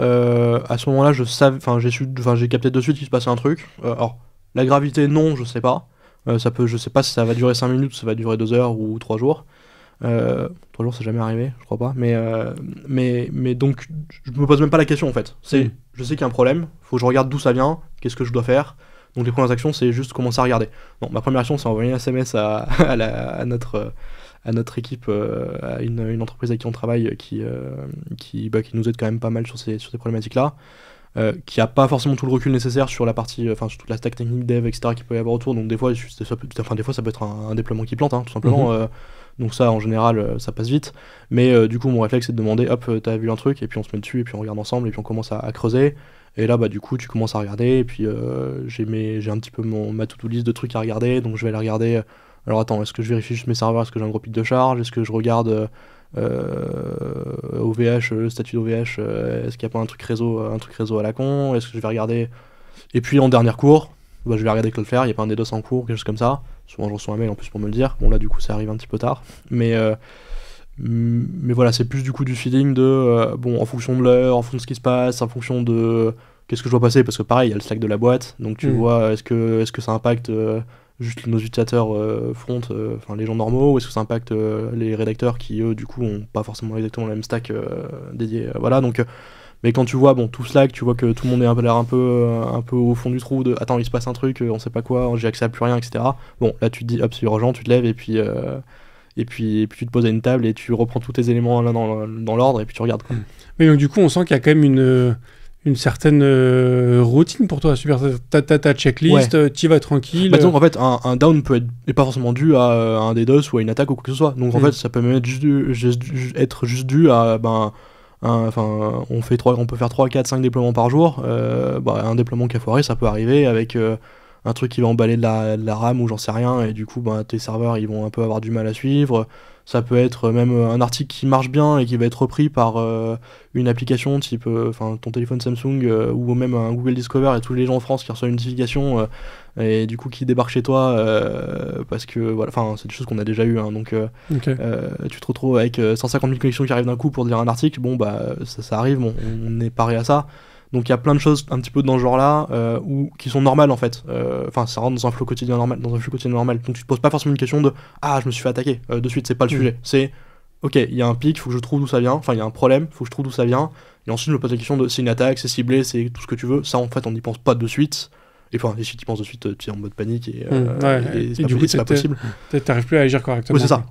je savais, j'ai capté de suite qu'il se passait un truc. Alors, la gravité, non, je sais pas. Je sais pas si ça va durer 5 minutes, ça va durer 2 heures ou 3 jours. 3 jours, c'est jamais arrivé, je crois pas. Mais donc, je me pose même pas la question en fait. Je sais qu'il y a un problème, faut que je regarde d'où ça vient, qu'est-ce que je dois faire. Donc les premières actions, c'est juste commencer à regarder. Non, ma première action, c'est envoyer un SMS à notre équipe, à une entreprise avec qui on travaille, qui nous aide quand même pas mal sur ces problématiques-là, qui a pas forcément tout le recul nécessaire sur la partie, sur toute la stack technique dev, etc. qu'il peut y avoir autour. Donc des fois, ça peut être un déploiement qui plante, hein, tout simplement. Donc ça, en général, ça passe vite. Mais du coup, mon réflexe, c'est de demander, hop, t'as vu un truc, et puis on se met dessus, et puis on regarde ensemble, et puis on commence à creuser. Et là, du coup, tu commences à regarder, et puis j'ai un petit peu ma to-do list de trucs à regarder, donc je vais aller regarder. Alors attends, est-ce que je vérifie juste mes serveurs, est-ce que j'ai un gros pic de charge, est-ce que je regarde OVH, le statut d'OVH, est-ce qu'il n'y a pas un truc réseau à la con, est-ce que je vais regarder. Et puis en dernière cours, je vais regarder Cloudflare, il n'y a pas un DDoS en cours, quelque chose comme ça. Souvent je reçois un mail en plus pour me le dire. Bon là du coup ça arrive un petit peu tard. Mais voilà, c'est plus du coup du feeling de en fonction de l'heure, en fonction de ce qui se passe, en fonction de qu'est-ce que je dois passer, parce que pareil, il y a le Slack de la boîte, donc tu vois est-ce que ça impacte juste nos utilisateurs front, les gens normaux, ou est-ce que ça impacte les rédacteurs qui eux du coup ont pas forcément exactement le même stack dédié, voilà. Donc mais quand tu vois tout Slack, tu vois que tout le monde est l'air un peu au fond du trou de attends, il se passe un truc, on sait pas quoi, j'ai accès à plus rien, etc. Bon là tu te dis hop, c'est urgent, tu te lèves et puis tu te poses à une table et tu reprends tous tes éléments là dans l'ordre et puis tu regardes, quoi. Mais donc du coup on sent qu'il y a quand même une certaine routine pour toi. Super, t'as ta checklist, t'y vas tranquille. Donc en fait un down n'est pas forcément dû à un DDoS ou à une attaque ou quoi que ce soit. Donc en fait ça peut même être juste dû à on peut faire 3, 4, 5 déploiements par jour. Un déploiement qui a foiré, ça peut arriver avec un truc qui va emballer de la RAM ou j'en sais rien, et du coup tes serveurs ils vont un peu avoir du mal à suivre. Ça peut être même un article qui marche bien et qui va être repris par une application type ton téléphone Samsung ou même un Google Discover, et tous les gens en France qui reçoivent une notification et du coup qui débarquent chez toi parce que voilà, c'est des choses qu'on a déjà eu, hein, donc tu te retrouves avec 150 000 connexions qui arrivent d'un coup pour lire un article. Ça arrive, on n'est pas prêt à ça. Donc il y a plein de choses un petit peu dans ce genre-là qui sont normales en fait. Ça rentre dans un flux quotidien normal, Donc tu te poses pas forcément une question de je me suis fait attaquer de suite, c'est pas le sujet. C'est ok, il y a un pic, faut que je trouve d'où ça vient. Il y a un problème, faut que je trouve d'où ça vient. Et ensuite je me pose la question de c'est une attaque, c'est ciblé, c'est tout ce que tu veux. Ça en fait on n'y pense pas de suite. Et si tu y penses de suite, tu es en mode panique et c'est pas possible. T'arrives plus à agir correctement. Oui, c'est ça.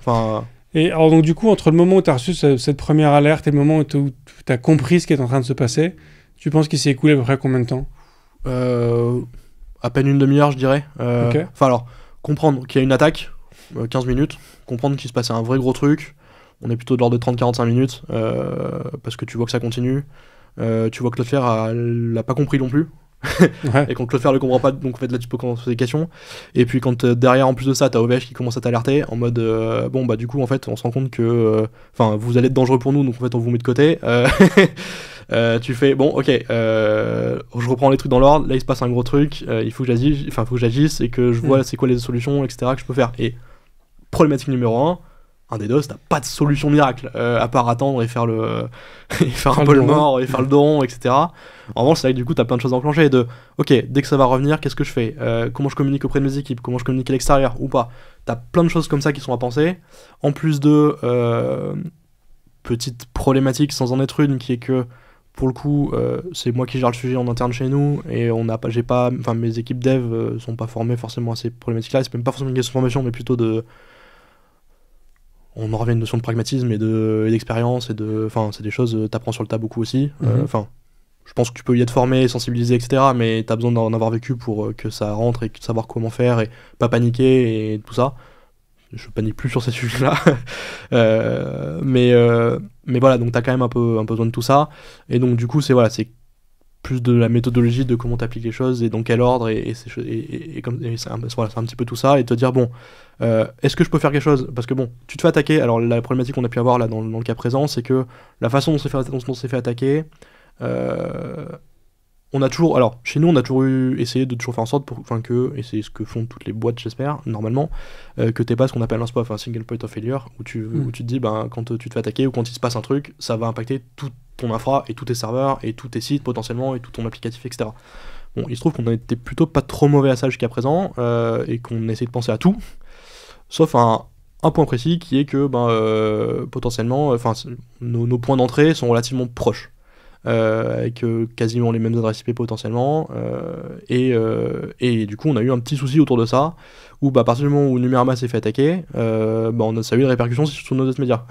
Et alors donc du coup entre le moment où tu as reçu cette première alerte et le moment où tu as compris ce qui est en train de se passer, tu penses qu'il s'est écoulé à peu près combien de temps ? À peine une demi-heure, je dirais. Alors, comprendre qu'il y a une attaque, 15 minutes. Comprendre qu'il se passait un vrai gros truc, on est plutôt de l'ordre de 30-45 minutes, parce que tu vois que ça continue. tu vois que Cloudflare l'a pas compris non plus. Ouais. Et quand Cloudflare le comprend pas, donc en fait là tu peux commencer des questions. Et puis quand derrière en plus de ça t'as OVH qui commence à t'alerter en mode bon bah du coup en fait on se rend compte que vous allez être dangereux pour nous, donc en fait on vous met de côté. Tu fais bon ok, je reprends les trucs dans l'ordre, là il se passe un gros truc, il faut que j'agisse et que je vois c'est quoi les solutions, etc. que je peux faire. Et problématique numéro 1, un DDoS, t'as pas de solution miracle, à part attendre et faire et faire un peu le mort, et faire le dos rond, etc. En revanche, c'est vrai que du coup, t'as plein de choses à enclencher ok, dès que ça va revenir, qu'est-ce que je fais, comment je communique auprès de mes équipes, comment je communique à l'extérieur, ou pas. T'as plein de choses comme ça qui sont à penser. En plus de petite problématique sans en être une, qui est que, pour le coup, c'est moi qui gère le sujet en interne chez nous, et mes équipes dev sont pas formées forcément à ces problématiques-là. C'est même pas forcément une question de formation, mais plutôt on en revient à une notion de pragmatisme et d'expérience, c'est des choses, t'apprends sur le tas beaucoup aussi. Je pense que tu peux y être formé, sensibilisé, etc. Mais t'as besoin d'en avoir vécu pour que ça rentre et savoir comment faire et pas paniquer et tout ça. Je panique plus sur ces sujets-là. Mais voilà, donc t'as quand même un peu besoin de tout ça. Et donc du coup, c'est plus de la méthodologie de comment t'appliques les choses et dans quel ordre c'est un petit peu tout ça, et te dire bon, est-ce que je peux faire quelque chose, parce que bon, tu te fais attaquer. Alors la problématique qu'on a pu avoir là dans le cas présent, c'est que la façon dont on s'est fait attaquer, on a toujours, alors chez nous on a toujours essayé de toujours faire en sorte et c'est ce que font toutes les boîtes, j'espère, normalement, que t'aies pas ce qu'on appelle un SPOF, un single point of failure, où tu te dis quand tu te fais attaquer ou quand il se passe un truc, ça va impacter tout ton infra et tous tes serveurs et tous tes sites potentiellement et tout ton applicatif, etc. Bon, il se trouve qu'on a été plutôt pas trop mauvais à ça jusqu'à présent, et qu'on essaie de penser à tout, sauf un point précis qui est que potentiellement nos points d'entrée sont relativement proches, avec quasiment les mêmes adresses IP potentiellement, et du coup on a eu un petit souci autour de ça, où à partir du moment où Numerama s'est fait attaquer, ça a eu des répercussions sur nos autres médias.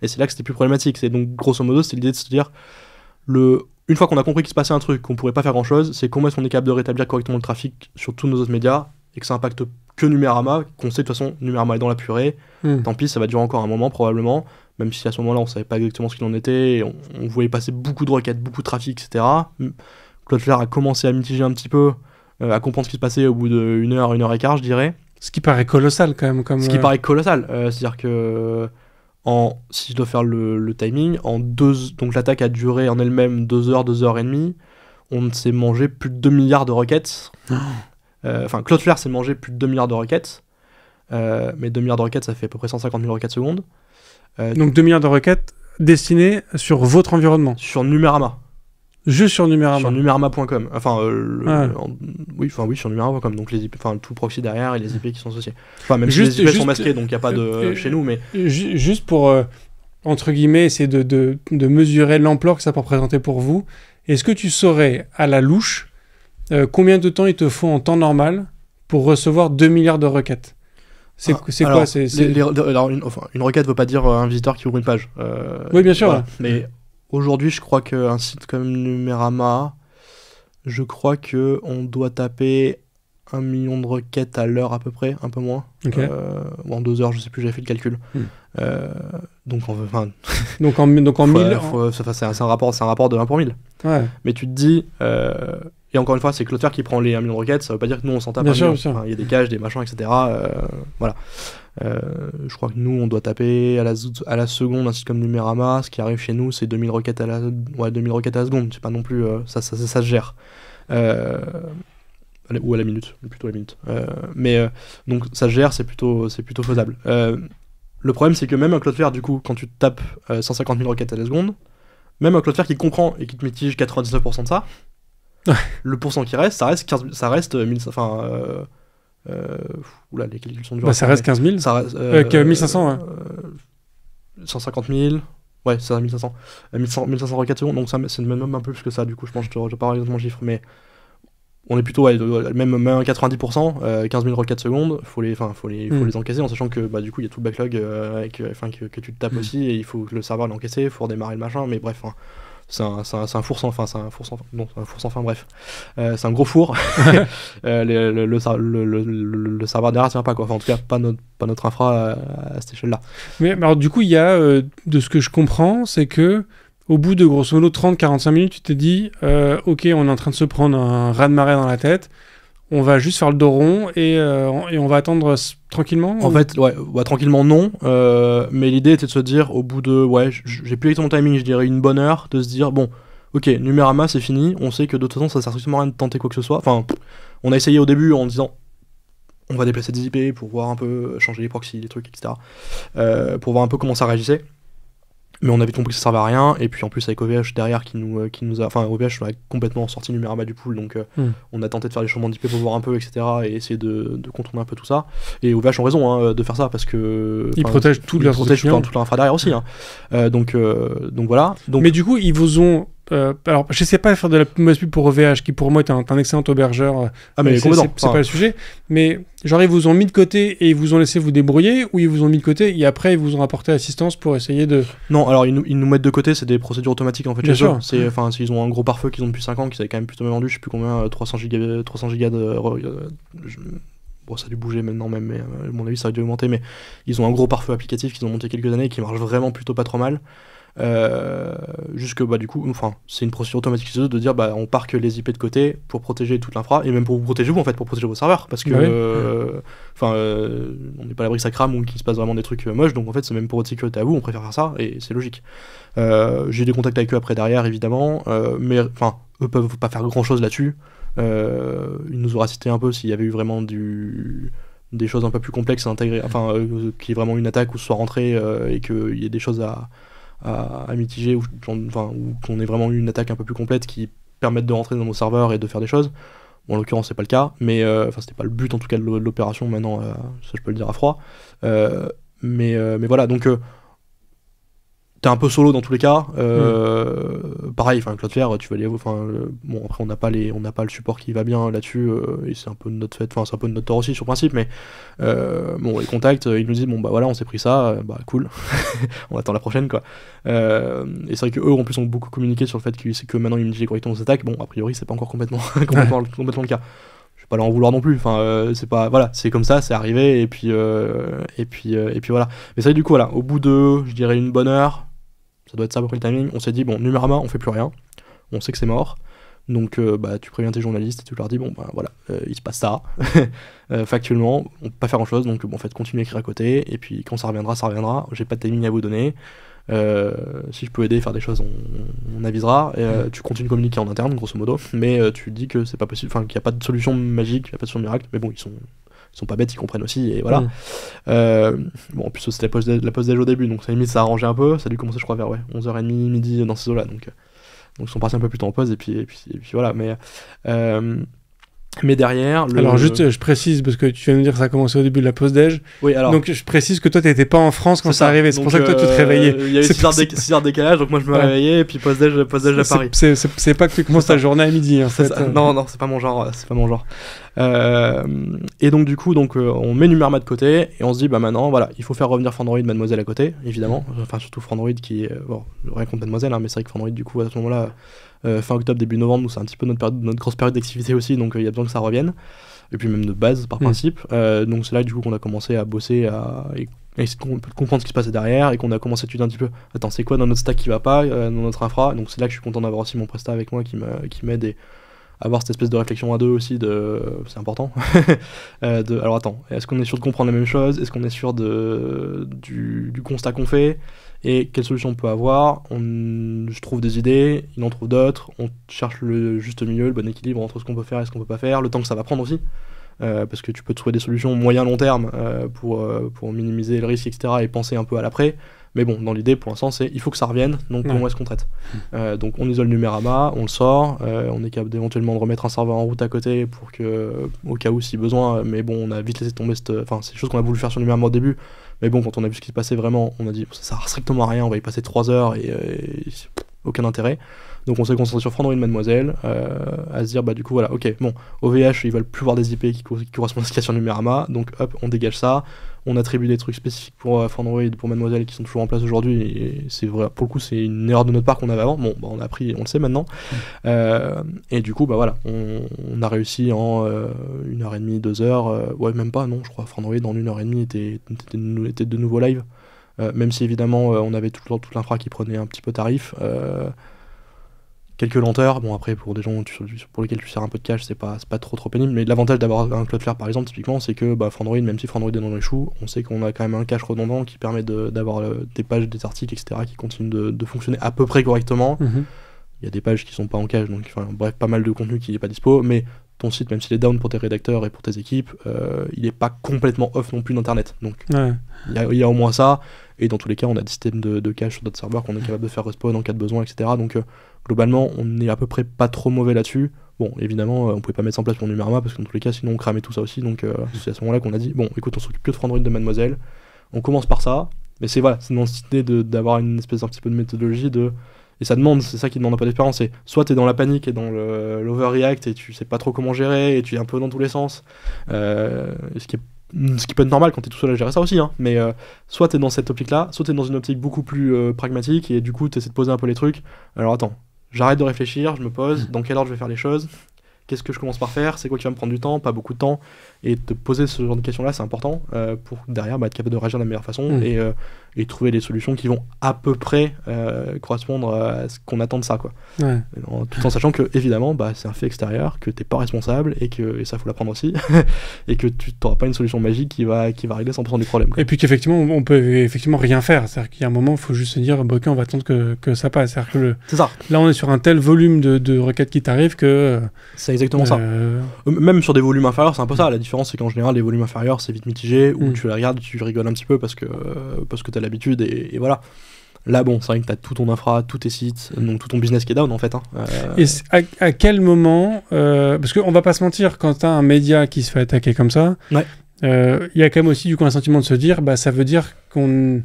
Et c'est là que c'était plus problématique. C'est donc grosso modo c'était l'idée de se dire, une fois qu'on a compris qu'il se passait un truc, qu'on pourrait pas faire grand chose, c'est comment est-ce qu'on est capable de rétablir correctement le trafic sur tous nos autres médias, et que ça impacte que Numerama, qu'on sait de toute façon Numerama est dans la purée, tant pis, ça va durer encore un moment probablement, même si à ce moment-là on savait pas exactement ce qu'il en était, et on voyait passer beaucoup de requêtes, beaucoup de trafic, etc. Cloudflare a commencé à mitiger un petit peu, à comprendre ce qui se passait au bout d'une heure, 1h15, je dirais. Ce qui paraît colossal quand même. Ce qui paraît colossal, c'est-à-dire que si je dois faire le timing, donc l'attaque a duré en elle-même 2 heures, 2h30, on s'est mangé plus de 2 milliards de requêtes. Cloudflare s'est mangé plus de 2 milliards de requêtes, mais 2 milliards de requêtes ça fait à peu près 150 000 requêtes secondes. Donc 2 milliards de requêtes destinées sur votre environnement. Sur Numerama. Juste sur Numerama. Sur numerama.com. Sur numerama.com. Donc les IP, tout le proxy derrière et les IP qui sont associés. Même si les IP sont masqués, donc il n'y a pas de chez nous, mais juste pour entre guillemets essayer de mesurer l'ampleur que ça peut représenter pour vous. Est-ce que tu saurais à la louche combien de temps il te faut en temps normal pour recevoir 2 milliards de requêtes? C'est quoi une requête ne veut pas dire un visiteur qui ouvre une page. Oui, bien sûr. Voilà. Mais aujourd'hui, je crois qu'un site comme Numerama, je crois qu'on doit taper 1 million de requêtes à l'heure à peu près, un peu moins. Okay. Ou en 2 heures, je sais plus, j'avais fait le calcul. Donc en 1000... c'est un rapport de 1 pour 1000. Ouais. Mais tu te dis... et encore une fois, c'est Cloudflare qui prend les 1 million de requêtes, ça veut pas dire que nous on s'en tape. Bien sûr. Il y a des caches, des machins, etc. Voilà. Je crois que nous on doit taper à la seconde un site comme Numerama. Ce qui arrive chez nous, c'est 2000 requêtes à la seconde. C'est pas non plus. Ça se gère. Ou à la minute, plutôt à la minute. Donc ça se gère, c'est plutôt faisable. Le problème, c'est que même un Cloudflare, du coup, quand tu tapes 150 000 requêtes à la seconde, même un Cloudflare qui comprend et qui te mitige 99% de ça, le pourcent qui reste, ça reste 1500. Oula, les calculs sont durs. Ça reste 15 000. Ça reste 1500, ouais. 150 000. Ouais, c'est ça, 1500. 1500 requêtes secondes, donc ça, c'est même un peu plus que ça, du coup, je pense, je vais pas exactement le chiffre, mais on est plutôt, même 90%, 15 000 requêtes secondes, faut les encaisser, en sachant que, du coup, il y a tout le backlog que tu te tapes aussi, et il faut que le serveur l'encaisse, il faut redémarrer le machin, mais bref, c'est un four sans fin, bref. C'est un gros four. Le serveur derrière tient pas, quoi. Enfin, en tout cas, pas notre infra à cette échelle-là. Mais alors, du coup, il y a, de ce que je comprends, c'est que au bout de grosso modo 30-45 minutes, tu t'es dit ok, on est en train de se prendre un raz-de-marée dans la tête, on va juste faire le dos rond et on va attendre tranquillement En fait, ouais, tranquillement non, mais l'idée était de se dire au bout de, j'ai plus exactement mon timing, je dirais une bonne heure, de se dire bon, ok, Numérama c'est fini, on sait que de toute façon ça sert strictement à rien de tenter quoi que ce soit, enfin, on a essayé au début en disant on va déplacer des IP pour voir un peu, changer les proxys, les trucs, etc. Pour voir un peu comment ça réagissait. Mais on avait compris que ça servait à rien, et puis en plus avec OVH derrière qui nous a... Enfin, OVH a complètement sorti Numérama du pool, donc on a tenté de faire des changements d'IP pour voir un peu, etc. et essayer de contourner un peu tout ça. Et OVH ont raison de faire ça, parce que... Ils protègent tout leur infra derrière aussi. Donc voilà. Donc... Mais du coup, ils vous ont... alors, je sais pas faire de la mauvaise pub pour OVH, qui pour moi est un excellent aubergeur. Mais c'est pas le sujet. Mais genre, ils vous ont mis de côté et ils vous ont laissé vous débrouiller, ou ils vous ont mis de côté et après ils vous ont apporté assistance pour essayer de... Non, alors ils nous mettent de côté, c'est des procédures automatiques en fait. Bien sûr. Ils ont un gros pare-feu qu'ils ont depuis 5 ans, qu'ils avaient quand même plutôt bien vendu, je sais plus combien, 300 gigas de... Bon, ça a dû bouger maintenant même, mais à mon avis ça a dû augmenter, mais ils ont un gros pare-feu applicatif qu'ils ont monté quelques années et qui marche vraiment plutôt pas trop mal. Jusque du coup, enfin, c'est une procédure automatique de dire on parque les IP de côté pour protéger toute l'infra et même pour vous protéger vous en fait, pour protéger vos serveurs, parce que on n'est pas à l'abri que ça crame ou qu'il se passe vraiment des trucs moches, donc en fait c'est même pour votre sécurité à vous, on préfère faire ça et c'est logique. J'ai eu des contacts avec eux après derrière évidemment, mais enfin eux peuvent pas faire grand chose là-dessus. Ils nous auraient cité un peu s'il y avait eu vraiment des choses un peu plus complexes à intégrer, enfin qu'il y ait vraiment une attaque où ce soit rentré et qu'il y ait des choses à mitiger, ou qu'on ait vraiment eu une attaque un peu plus complète qui permette de rentrer dans nos serveurs et de faire des choses. Bon, en l'occurrence c'est pas le cas, mais c'était pas le but en tout cas de l'opération maintenant, ça je peux le dire à froid. Mais voilà, donc t'es un peu solo dans tous les cas. Pareil, Cloudflare, tu vas aller, bon après on n'a pas le support qui va bien là-dessus, et c'est un peu de notre fait, c'est un peu de notre tort aussi sur principe, mais bon, les contacts, ils nous disent bon voilà, on s'est pris ça, cool, on attend la prochaine quoi. Et c'est vrai que eux en plus ont beaucoup communiqué sur le fait que maintenant ils mitigaient correctement nos attaques. Bon, a priori c'est pas encore complètement le cas. Je vais pas leur en vouloir non plus, c'est pas, voilà, c'est comme ça, c'est arrivé, et puis voilà. Mais c'est vrai, du coup voilà, au bout de, je dirais une bonne heure, ça doit être ça à peu près le timing, on s'est dit bon, Numérama on fait plus rien, on sait que c'est mort, donc tu préviens tes journalistes et tu leur dis bon voilà, il se passe ça factuellement, on peut pas faire grand chose, donc en fait continuez à écrire à côté, et puis quand ça reviendra, j'ai pas de timing à vous donner, si je peux aider à faire des choses on avisera, tu continues de communiquer en interne grosso modo, mais tu dis que c'est pas possible, qu'il n'y a pas de solution magique, il n'y a pas de solution miracle, mais bon ils sont pas bêtes, ils comprennent aussi, et voilà. Bon, en plus c'était la pause déj au début, donc ça limite ça a arrangé un peu, ça a dû commencer je crois vers 11h30, midi dans ces eaux là, donc ils sont partis un peu plus tôt en pause, et puis voilà, mais derrière... Alors juste, je précise, parce que tu viens de me dire que ça a commencé au début de la pause déj, oui, alors... donc je précise que toi t'étais pas en France quand ça arrivait, c'est pour ça que toi tu te réveillais. Il y avait 6 heures de décalage, donc moi je me réveillais, et puis pause déj à Paris. C'est pas que tu commences ta journée à midi en fait. Non, c'est pas mon genre, et donc du coup on met Numérama de côté et on se dit maintenant voilà, il faut faire revenir Frandroid Mademoiselle à côté, évidemment, enfin surtout Frandroid qui est bon, rien contre Mademoiselle, mais c'est vrai que Frandroid du coup à ce moment-là fin octobre début novembre, nous c'est un petit peu notre grosse période d'activité aussi, donc il y a besoin que ça revienne, et puis même de base par principe, donc c'est là du coup qu'on a commencé à bosser à essayer de comprendre ce qui se passait derrière, et qu'on a commencé à étudier un petit peu attends c'est quoi dans notre stack qui va pas, dans notre infra, donc c'est là que je suis content d'avoir aussi mon presta avec moi qui m'aide et avoir cette espèce de réflexion à deux aussi, c'est important. Alors attends, est-ce qu'on est sûr de comprendre la même chose, est-ce qu'on est sûr du constat qu'on fait, et quelle solution on peut avoir, je trouve des idées, il en trouve d'autres, on cherche le juste milieu, le bon équilibre entre ce qu'on peut faire et ce qu'on peut pas faire, le temps que ça va prendre aussi, parce que tu peux trouver des solutions moyen-long terme pour minimiser le risque, etc., et penser un peu à l'après. Mais bon, dans l'idée, pour l'instant, il faut que ça revienne, donc comment est-ce qu'on traite donc on isole Numérama, on le sort, on est capable d'éventuellement de remettre un serveur en route à côté pour que, au cas où si besoin, mais bon, on a vite laissé tomber c'est des choses qu'on a voulu faire sur Numérama au début, mais bon, quand on a vu ce qui se passait vraiment, on a dit ça sert strictement à rien, on va y passer 3 heures et aucun intérêt. Donc on s'est concentré sur Frandroid Mademoiselle, à se dire du coup voilà, ok, bon, OVH ils veulent plus voir des IP qui correspondent à ce qu'il y a sur Numérama, donc hop, on dégage ça, on attribue des trucs spécifiques pour Frandroid, pour Mademoiselle qui sont toujours en place aujourd'hui, et c'est vrai, pour le coup c'est une erreur de notre part qu'on avait avant, bon on a appris, on le sait maintenant, et du coup voilà, on a réussi en 1h30, 2 heures, ouais même pas, non je crois, Frandroid en 1h30 était de nouveau live. même si évidemment on avait toute l'infra qui prenait un petit peu tarif. Quelques lenteurs, bon après pour des gens pour lesquels tu sers un peu de cache, c'est pas trop pénible, mais l'avantage d'avoir un Cloudflare par exemple typiquement, c'est que Frandroid, même si Frandroid est dans les choux, on sait qu'on a quand même un cache redondant qui permet d'avoir des pages, des articles, etc. qui continuent de fonctionner à peu près correctement. Il y a des pages qui sont pas en cache, donc bref, pas mal de contenu qui n'est pas dispo, mais ton site, même s'il est down pour tes rédacteurs et pour tes équipes, il est pas complètement off non plus d'internet, donc il y a au moins ça. Et dans tous les cas, on a des systèmes de cache sur d'autres serveurs qu'on est capable de faire respawn en cas de besoin, etc. Donc globalement, on est à peu près pas trop mauvais là-dessus. Bon, évidemment, on pouvait pas mettre ça en place pour Numerama parce que dans tous les cas, sinon on cramait tout ça aussi. Donc c'est à ce moment-là qu'on a dit, bon, écoute, on s'occupe que de Frandroid de Mademoiselle. On commence par ça. Mais c'est dans cette idée d'avoir une espèce d'un petit peu de méthodologie et ça demande, c'est ça qui demande un peu d'expérience, c'est soit t'es dans la panique et dans l'overreact et tu sais pas trop comment gérer et tu es un peu dans tous les sens, ce qui peut être normal quand t'es tout seul à gérer ça aussi, hein. Mais soit t'es dans cette optique là, soit t'es dans une optique beaucoup plus pragmatique et du coup t'essaies de poser un peu les trucs. Alors attends, j'arrête de réfléchir, je me pose, dans quel ordre je vais faire les choses, qu'est-ce que je commence par faire, c'est quoi qui va me prendre du temps, pas beaucoup de temps, et te poser ce genre de questions là c'est important pour derrière être capable de réagir de la meilleure façon et trouver des solutions qui vont à peu près correspondre à ce qu'on attend de ça, quoi. Tout en sachant que évidemment c'est un fait extérieur, que t'es pas responsable et ça faut l'apprendre aussi et que tu t'auras pas une solution magique qui va régler 100% du problème, quoi. Et puis qu'effectivement on peut effectivement rien faire, c'est-à-dire qu'il y a un moment il faut juste se dire ok, on va attendre que ça passe, c'est-à-dire que c'est ça. Là on est sur un tel volume de requêtes qui t'arrivent que c'est exactement ça. Même sur des volumes inférieurs c'est un peu ça. La différence c'est qu'en général les volumes inférieurs c'est vite mitigé, ou tu la regardes, tu rigoles un petit peu parce que t'as l'habitude et voilà. Là bon, c'est vrai que t'as tout ton infra, tous tes sites, donc tout ton business qui est down en fait, hein. Et à quel moment, parce qu'on va pas se mentir, quand t'as un média qui se fait attaquer comme ça, il y a quand même aussi du coup un sentiment de se dire ça veut dire qu'on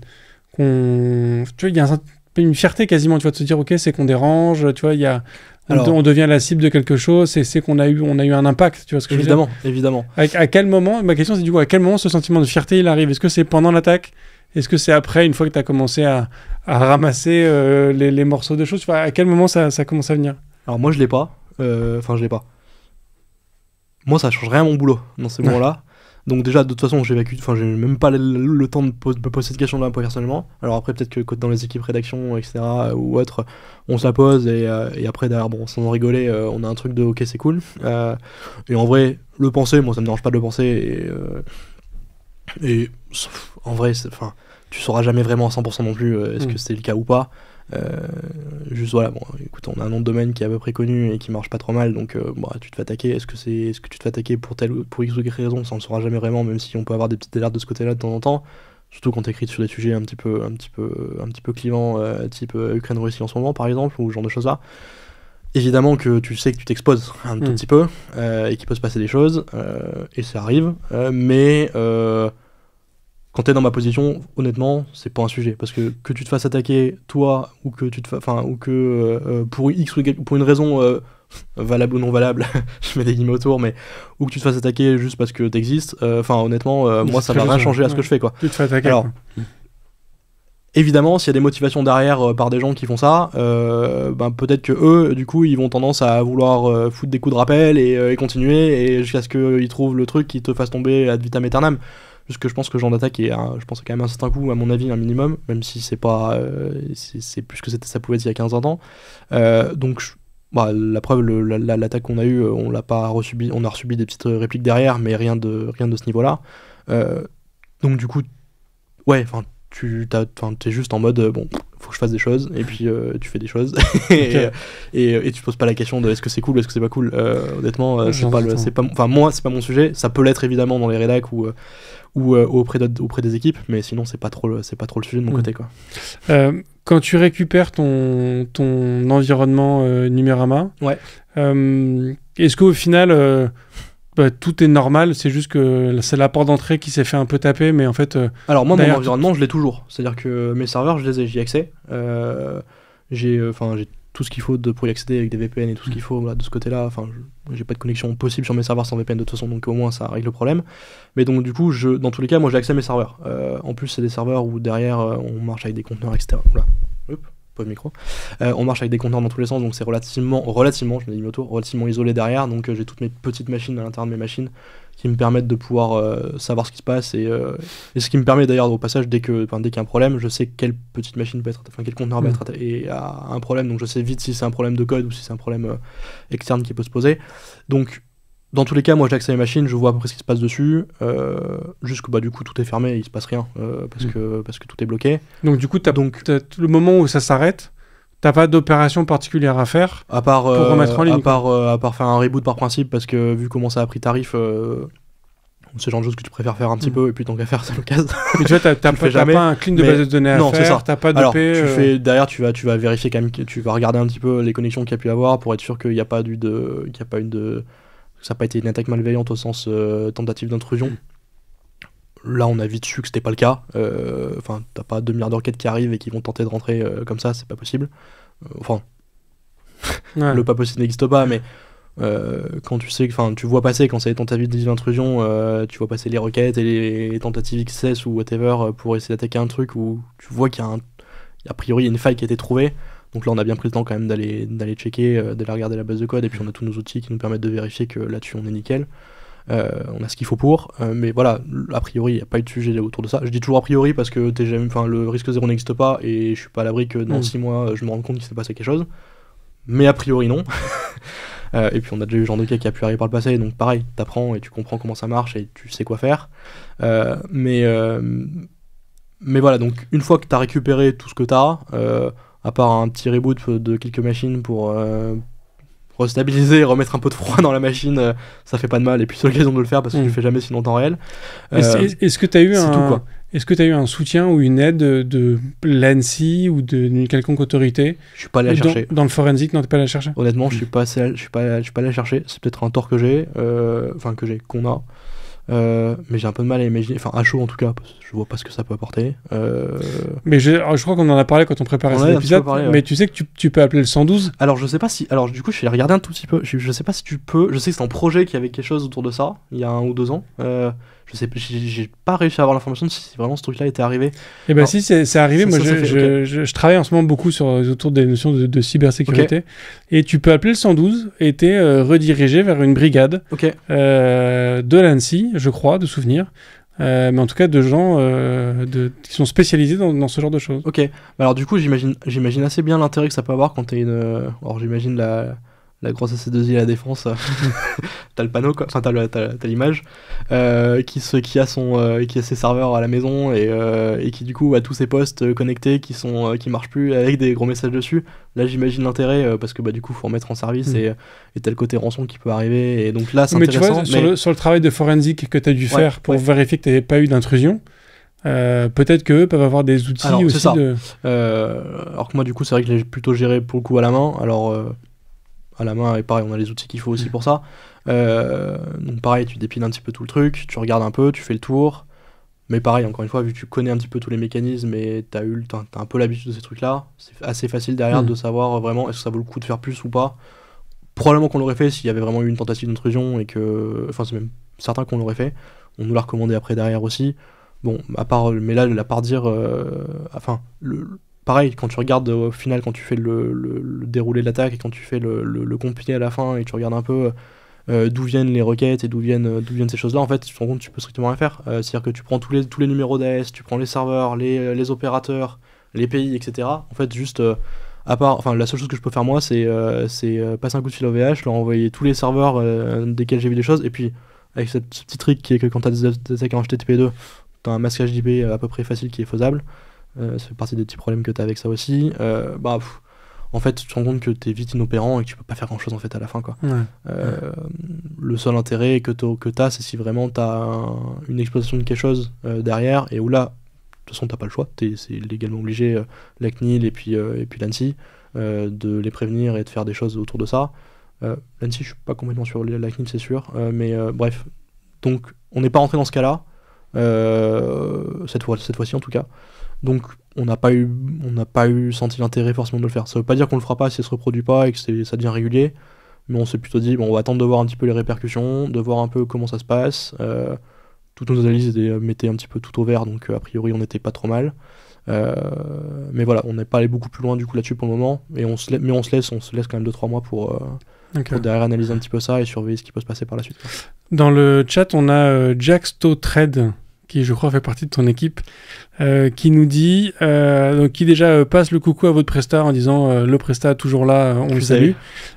tu vois, il y a une fierté quasiment, tu vois, de se dire ok, c'est qu'on dérange, tu vois, il y a on devient la cible de quelque chose, c'est qu'on a eu un impact, tu vois ce que je veux dire. Évidemment. À quel moment, ma question c'est du coup, à quel moment ce sentiment de fierté il arrive? Est-ce que c'est pendant l'attaque? Est-ce que c'est après, une fois que tu as commencé à ramasser les morceaux de choses? Tu vois, à quel moment ça commence à venir? Alors moi je l'ai pas. Je l'ai pas. Moi ça change rien à mon boulot dans ces moments-là. Donc déjà de toute façon j'ai même pas le temps de me poser cette question-là personnellement. Alors après peut-être que dans les équipes rédaction etc ou autre, on se la pose et après derrière bon sans en rigoler on a un truc de ok c'est cool. Et en vrai le penser, moi ça me dérange pas de le penser et en vrai tu sauras jamais vraiment à 100% non plus est-ce que c'était le cas ou pas. Juste voilà, bon écoute, on a un nom de domaine qui est à peu près connu et qui marche pas trop mal, donc tu te fais attaquer. Est-ce que tu te fais attaquer pour X ou Y raison, ça on le saura jamais vraiment, même si on peut avoir des petites alertes de ce côté-là de temps en temps, surtout quand t'écris sur des sujets un petit peu clivants, type Ukraine-Russie en ce moment par exemple, ou ce genre de choses là. Évidemment que tu sais que tu t'exposes un tout petit peu et qu'il peut se passer des choses et ça arrive, mais quand t'es dans ma position, honnêtement, c'est pas un sujet, parce que tu te fasses attaquer toi ou que pour X ou Y, pour une raison valable ou non valable, je mets des guillemets autour, mais ou que tu te fasses attaquer juste parce que t'existes, honnêtement, moi ça va rien changer à ce que je fais, quoi. Tu te fais attaquer. Alors, évidemment, s'il y a des motivations derrière par des gens qui font ça, peut-être que eux, du coup, ils vont tendance à vouloir foutre des coups de rappel et continuer, et jusqu'à ce qu'ils trouvent le truc qui te fasse tomber ad vitam aeternam. Parce que je pense que ce genre d'attaque je pense quand même un certain coup, à mon avis, un minimum, même si c'est pas c'est plus que ça pouvait être il y a 15 ans. Donc la preuve, l'attaque qu'on a eue, on l'a pas resubi, on a resubi des petites répliques derrière, mais rien de ce niveau-là. Donc du coup, t'es juste en mode faut que je fasse des choses, et puis tu fais des choses et tu te poses pas la question de est-ce que c'est cool ou est-ce que c'est pas cool. Honnêtement, moi c'est pas mon sujet. Ça peut l'être évidemment dans les rédacs ou auprès des équipes, mais sinon c'est pas trop le sujet de mon côté, quoi. Quand tu récupères ton environnement Numérama, est-ce qu'au final tout est normal, c'est juste que c'est la porte d'entrée qui s'est fait un peu taper, mais en fait... Alors moi, mon environnement, je l'ai toujours. C'est-à-dire que mes serveurs, j'y ai accès. J'ai tout ce qu'il faut pour y accéder avec des VPN et tout ce qu'il faut de ce côté-là. J'ai pas de connexion possible sur mes serveurs sans VPN de toute façon, donc au moins ça règle le problème. Mais donc du coup, dans tous les cas, moi j'ai accès à mes serveurs. En plus, c'est des serveurs où derrière, on marche avec des conteneurs, etc. Voilà. pas de micro. On marche avec des compteurs dans tous les sens, donc c'est relativement, je me dis autour, relativement isolé derrière. Donc j'ai toutes mes petites machines à l'intérieur de mes machines qui me permettent de pouvoir savoir ce qui se passe et ce qui me permet d'ailleurs au passage dès qu'il y a un problème, je sais quelle petite machine peut être, quel conteneur va être et a un problème, donc je sais vite si c'est un problème de code ou si c'est un problème externe qui peut se poser. Donc dans tous les cas, moi j'ai accès à mes machines, je vois à peu près ce qui se passe dessus, jusque du coup tout est fermé et il se passe rien parce que tout est bloqué. Donc du coup, t'as le moment où ça s'arrête, t'as pas d'opération particulière à faire à part, pour remettre en ligne. à part faire un reboot par principe, parce que vu comment ça a pris tarif, c'est le genre de choses que tu préfères faire un petit peu et puis tant qu'à faire c'est l'occasion. Mais tu vois, t'as pas un clean de base de données à faire, c'est ça. T'as pas de Alors, derrière tu vas vérifier quand même, tu vas regarder un petit peu les connexions qu'il y a pu avoir pour être sûr qu'il n'y a pas ça n'a pas été une attaque malveillante au sens tentative d'intrusion. Là, on a vite su que c'était pas le cas. T'as pas 2 milliards de requêtes qui arrivent et qui vont tenter de rentrer comme ça, c'est pas possible. Le pas possible n'existe pas, mais quand tu sais, tu vois passer quand c'est des tentatives d'intrusion, tu vois passer les requêtes et les tentatives XS ou whatever pour essayer d'attaquer un truc où tu vois qu'il y a a priori une faille qui a été trouvée. Donc là, on a bien pris le temps quand même d'aller checker, d'aller regarder la base de code, et puis on a tous nos outils qui nous permettent de vérifier que là-dessus on est nickel. On a ce qu'il faut pour, mais voilà, a priori, il n'y a pas eu de sujet autour de ça. Je dis toujours a priori parce que le risque zéro n'existe pas, et je suis pas à l'abri que dans 6 mois, je me rende compte qu'il s'est passé quelque chose. Mais a priori, non. Et puis on a déjà eu le genre de cas qui a pu arriver par le passé, donc pareil, t'apprends et tu comprends comment ça marche et tu sais quoi faire. Mais voilà, donc une fois que t'as récupéré tout ce que t'as, à part un petit reboot de quelques machines pour restabiliser, remettre un peu de froid dans la machine, ça fait pas de mal, et puis c'est l'occasion de le faire parce que tu le fais jamais sinon en temps réel. Est-ce que tu as eu un soutien ou une aide de l'ANSI ou d'une quelconque autorité? Je suis pas allé la chercher. Dans le forensic, non, t'es pas allé la chercher? Honnêtement, je suis pas allé la chercher. C'est peut-être un tort que j'ai, qu'on a. Mais j'ai un peu de mal à imaginer, à chaud en tout cas, parce que je vois pas ce que ça peut apporter. Mais je crois qu'on en a parlé quand on préparait cet épisode, mais tu sais que tu peux appeler le 102. Alors je sais pas si, du coup je suis allé regarder un tout petit peu, je sais pas si tu peux, je sais que c'est un projet qui avait quelque chose autour de ça, il y a 1 ou 2 ans, je sais, j'ai pas réussi à avoir l'information de si vraiment ce truc-là était arrivé. Eh ben si, c'est arrivé. Moi, je travaille en ce moment beaucoup autour des notions de cybersécurité. Okay. Et tu peux appeler le 112 et t'es redirigé vers une brigade de l'ANSI, je crois, de souvenir. Mais en tout cas, de gens qui sont spécialisés dans ce genre de choses. Ok. Alors du coup, j'imagine assez bien l'intérêt que ça peut avoir quand t'es Alors j'imagine la grosse AC2I à la défense, t'as le panneau, quoi. Enfin t'as l'image, qui a ses serveurs à la maison et qui du coup a tous ses postes connectés qui marchent plus avec des gros messages dessus. Là j'imagine l'intérêt parce que du coup faut remettre en service et t'as le côté rançon qui peut arriver, et donc là c'est intéressant. Tu vois, sur le travail de forensic que t'as dû faire pour vérifier que t'avais pas eu d'intrusion, peut-être qu'eux peuvent avoir des outils aussi alors que moi du coup c'est vrai que j'ai plutôt géré pour le coup à la main. À la main, et pareil, on a les outils qu'il faut aussi pour ça. Donc pareil, tu dépiles un petit peu tout le truc, tu regardes un peu, tu fais le tour. Mais pareil, encore une fois, vu que tu connais un petit peu tous les mécanismes et t'as un peu l'habitude de ces trucs-là, c'est assez facile derrière de savoir vraiment est-ce que ça vaut le coup de faire plus ou pas. Probablement qu'on l'aurait fait s'il y avait vraiment eu une tentative d'intrusion et que... Enfin, c'est même certain qu'on l'aurait fait. On nous l'a recommandé après derrière aussi. Bon, à part... Mais là, la part dire... Pareil, quand tu regardes au final, quand tu fais le déroulé de l'attaque et quand tu fais le compiler à la fin et tu regardes un peu d'où viennent les requêtes et d'où viennent ces choses-là, en fait, tu te rends compte que tu peux strictement rien faire. C'est-à-dire que tu prends tous les numéros d'AS, tu prends les serveurs, les opérateurs, les pays, etc. En fait, juste, la seule chose que je peux faire moi, c'est passer un coup de fil au VH, leur envoyer tous les serveurs desquels j'ai vu des choses, et puis avec ce petit trick qui est que quand tu as des attaques en HTTP2, tu as un masquage d'IP à peu près facile qui est faisable. Ça fait partie des petits problèmes que tu as avec ça aussi. En fait, tu te rends compte que tu es vite inopérant et que tu peux pas faire grand chose en fait à la fin, quoi. Le seul intérêt que tu as, c'est si vraiment tu as une exploitation de quelque chose derrière, et où là, de toute façon, tu n'as pas le choix. C'est légalement obligé, la CNIL et puis l'ANSI, de les prévenir et de faire des choses autour de ça. L'ANSI, je suis pas complètement sur la CNIL, c'est sûr, mais bref. Donc, on n'est pas rentré dans ce cas-là, cette fois-ci en tout cas. Donc on n'a pas eu senti l'intérêt forcément de le faire. Ça veut pas dire qu'on le fera pas si ça se reproduit pas et que ça devient régulier, mais on s'est plutôt dit on va attendre de voir un petit peu les répercussions, de voir un peu comment ça se passe, toutes nos analyses mettaient un petit peu tout au vert, donc a priori on n'était pas trop mal. Mais voilà, on n'est pas allé beaucoup plus loin du coup là-dessus pour le moment, mais on se laisse quand même 2-3 mois pour derrière analyser un petit peu ça et surveiller ce qui peut se passer par la suite, quoi. Dans le chat, on a Jackstotred, qui je crois fait partie de ton équipe, qui nous dit, donc qui déjà passe le coucou à votre Presta en disant le Presta toujours là, on le salue.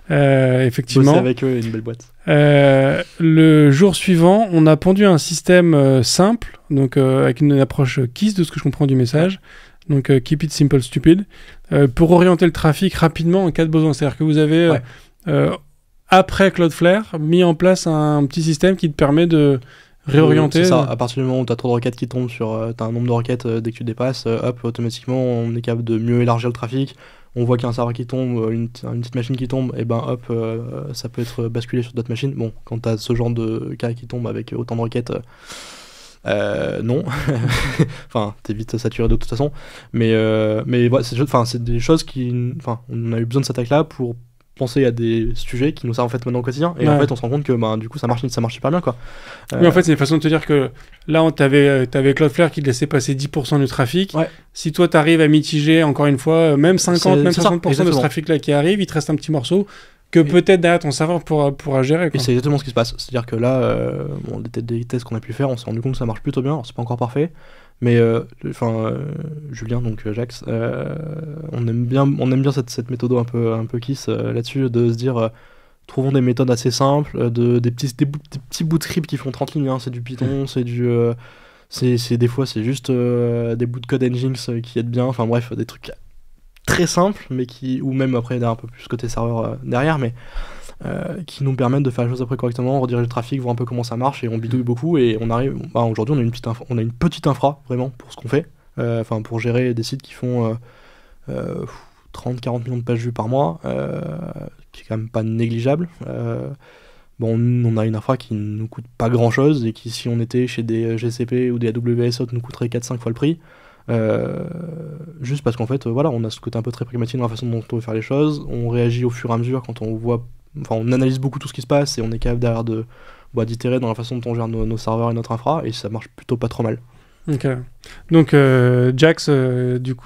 Effectivement. Bosser avec eux, une belle boîte. Le jour suivant, on a pondu un système simple, donc avec une approche KISS de ce que je comprends du message, donc Keep It Simple Stupid, pour orienter le trafic rapidement en cas de besoin. C'est-à-dire que vous avez, après Cloudflare, mis en place un petit système qui te permet de réorienter. C'est ça, à partir du moment où tu as trop de requêtes qui tombent sur. Tu as un nombre de requêtes dès que tu dépasses, hop, automatiquement, on est capable de mieux élargir le trafic. On voit qu'il y a un serveur qui tombe, une petite machine qui tombe, et ben hop, ça peut être basculé sur d'autres machines. Bon, quand tu as ce genre de cas qui tombe avec autant de requêtes, non. Enfin, t'es vite saturé de toute façon. Mais voilà, c'est des choses qui. Enfin, on a eu besoin de cette attaque-là pour penser à des sujets qui nous servent en fait maintenant au quotidien, et en fait on se rend compte que du coup ça marche super bien, quoi. Oui, en fait c'est une façon de te dire que là t'avais Cloudflare qui te laissait passer 10% du trafic. Si toi t'arrives à mitiger encore une fois même 50, même 60% de ce trafic là qui arrive, il te reste un petit morceau que peut-être derrière ton serveur pourra gérer, quoi. Et c'est exactement ce qui se passe, c'est-à-dire que là des tests qu'on a pu faire, on s'est rendu compte que ça marche plutôt bien. Alors, c'est pas encore parfait, mais Julien, donc Jax, on aime bien cette méthode un peu kiss là-dessus, de se dire trouvons des méthodes assez simples, des petits bouts de script qui font 30 lignes, hein, c'est du Python, c'est du des fois c'est juste des bouts de code Nginx qui aident bien, enfin bref, des trucs très simples, mais ou même après un peu plus côté serveur derrière, mais qui nous permettent de faire les choses après correctement, rediriger le trafic, voir un peu comment ça marche, et on bidouille beaucoup, et on arrive. Aujourd'hui, on a une petite infra vraiment pour ce qu'on fait, pour gérer des sites qui font 30-40 millions de pages vues par mois, qui est quand même pas négligeable. On a une infra qui nous coûte pas grand chose, et qui, si on était chez des GCP ou des AWS nous coûterait 4-5 fois le prix. Juste parce qu'en fait, on a ce côté un peu très pragmatique dans la façon dont on veut faire les choses. On réagit au fur et à mesure quand on voit. On analyse beaucoup tout ce qui se passe, et on est capable derrière d'itérer dans la façon dont on gère nos serveurs et notre infra, et ça marche plutôt pas trop mal. Ok. Donc Jax,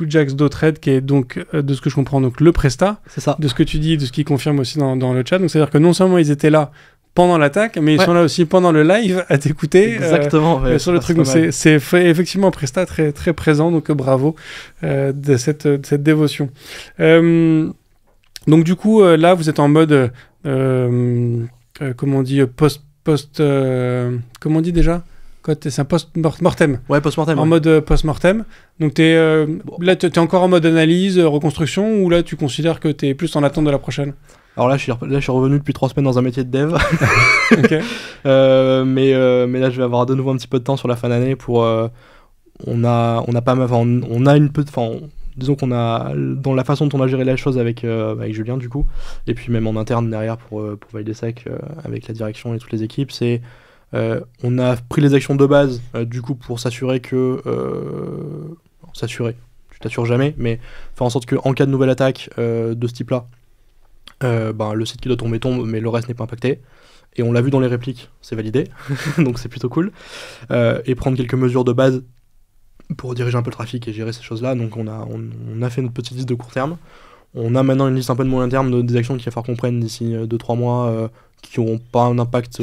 Jax.Thread, qui est donc, de ce que je comprends, donc le Presta. C'est ça. De ce que tu dis, de ce qu'il confirme aussi dans le chat. Donc c'est-à-dire que non seulement ils étaient là pendant l'attaque, mais ils sont là aussi pendant le live à t'écouter. Exactement. Sur le truc. Donc c'est effectivement un Presta très, très présent, donc bravo de cette dévotion. Donc du coup, là, vous êtes en mode, comment on dit, comment on dit déjà ? C'est un post-mortem. Ouais, post-mortem. En mode post-mortem. Donc là, t'es encore en mode analyse, reconstruction, ou là, tu considères que t'es plus en attente de la prochaine ? Alors là, je suis revenu depuis 3 semaines dans un métier de dev. Okay. Mais là, je vais avoir de nouveau un petit peu de temps sur la fin d'année pour. Disons qu'on a, dans la façon dont on a géré la chose avec Julien, du coup, et puis même en interne derrière pour valider ça avec la direction et toutes les équipes, c'est. On a pris les actions de base, du coup, pour s'assurer que. Tu t'assures jamais, mais faire en sorte qu'en cas de nouvelle attaque de ce type-là, le site qui doit tomber tombe, mais le reste n'est pas impacté. Et on l'a vu dans les répliques, c'est validé, donc c'est plutôt cool. Et prendre quelques mesures de base pour diriger un peu le trafic et gérer ces choses-là. Donc on a fait notre petite liste de court terme. On a maintenant une liste un peu de moyen terme des actions qu'il va falloir qu'on prenne d'ici 2-3 mois, qui n'auront pas un impact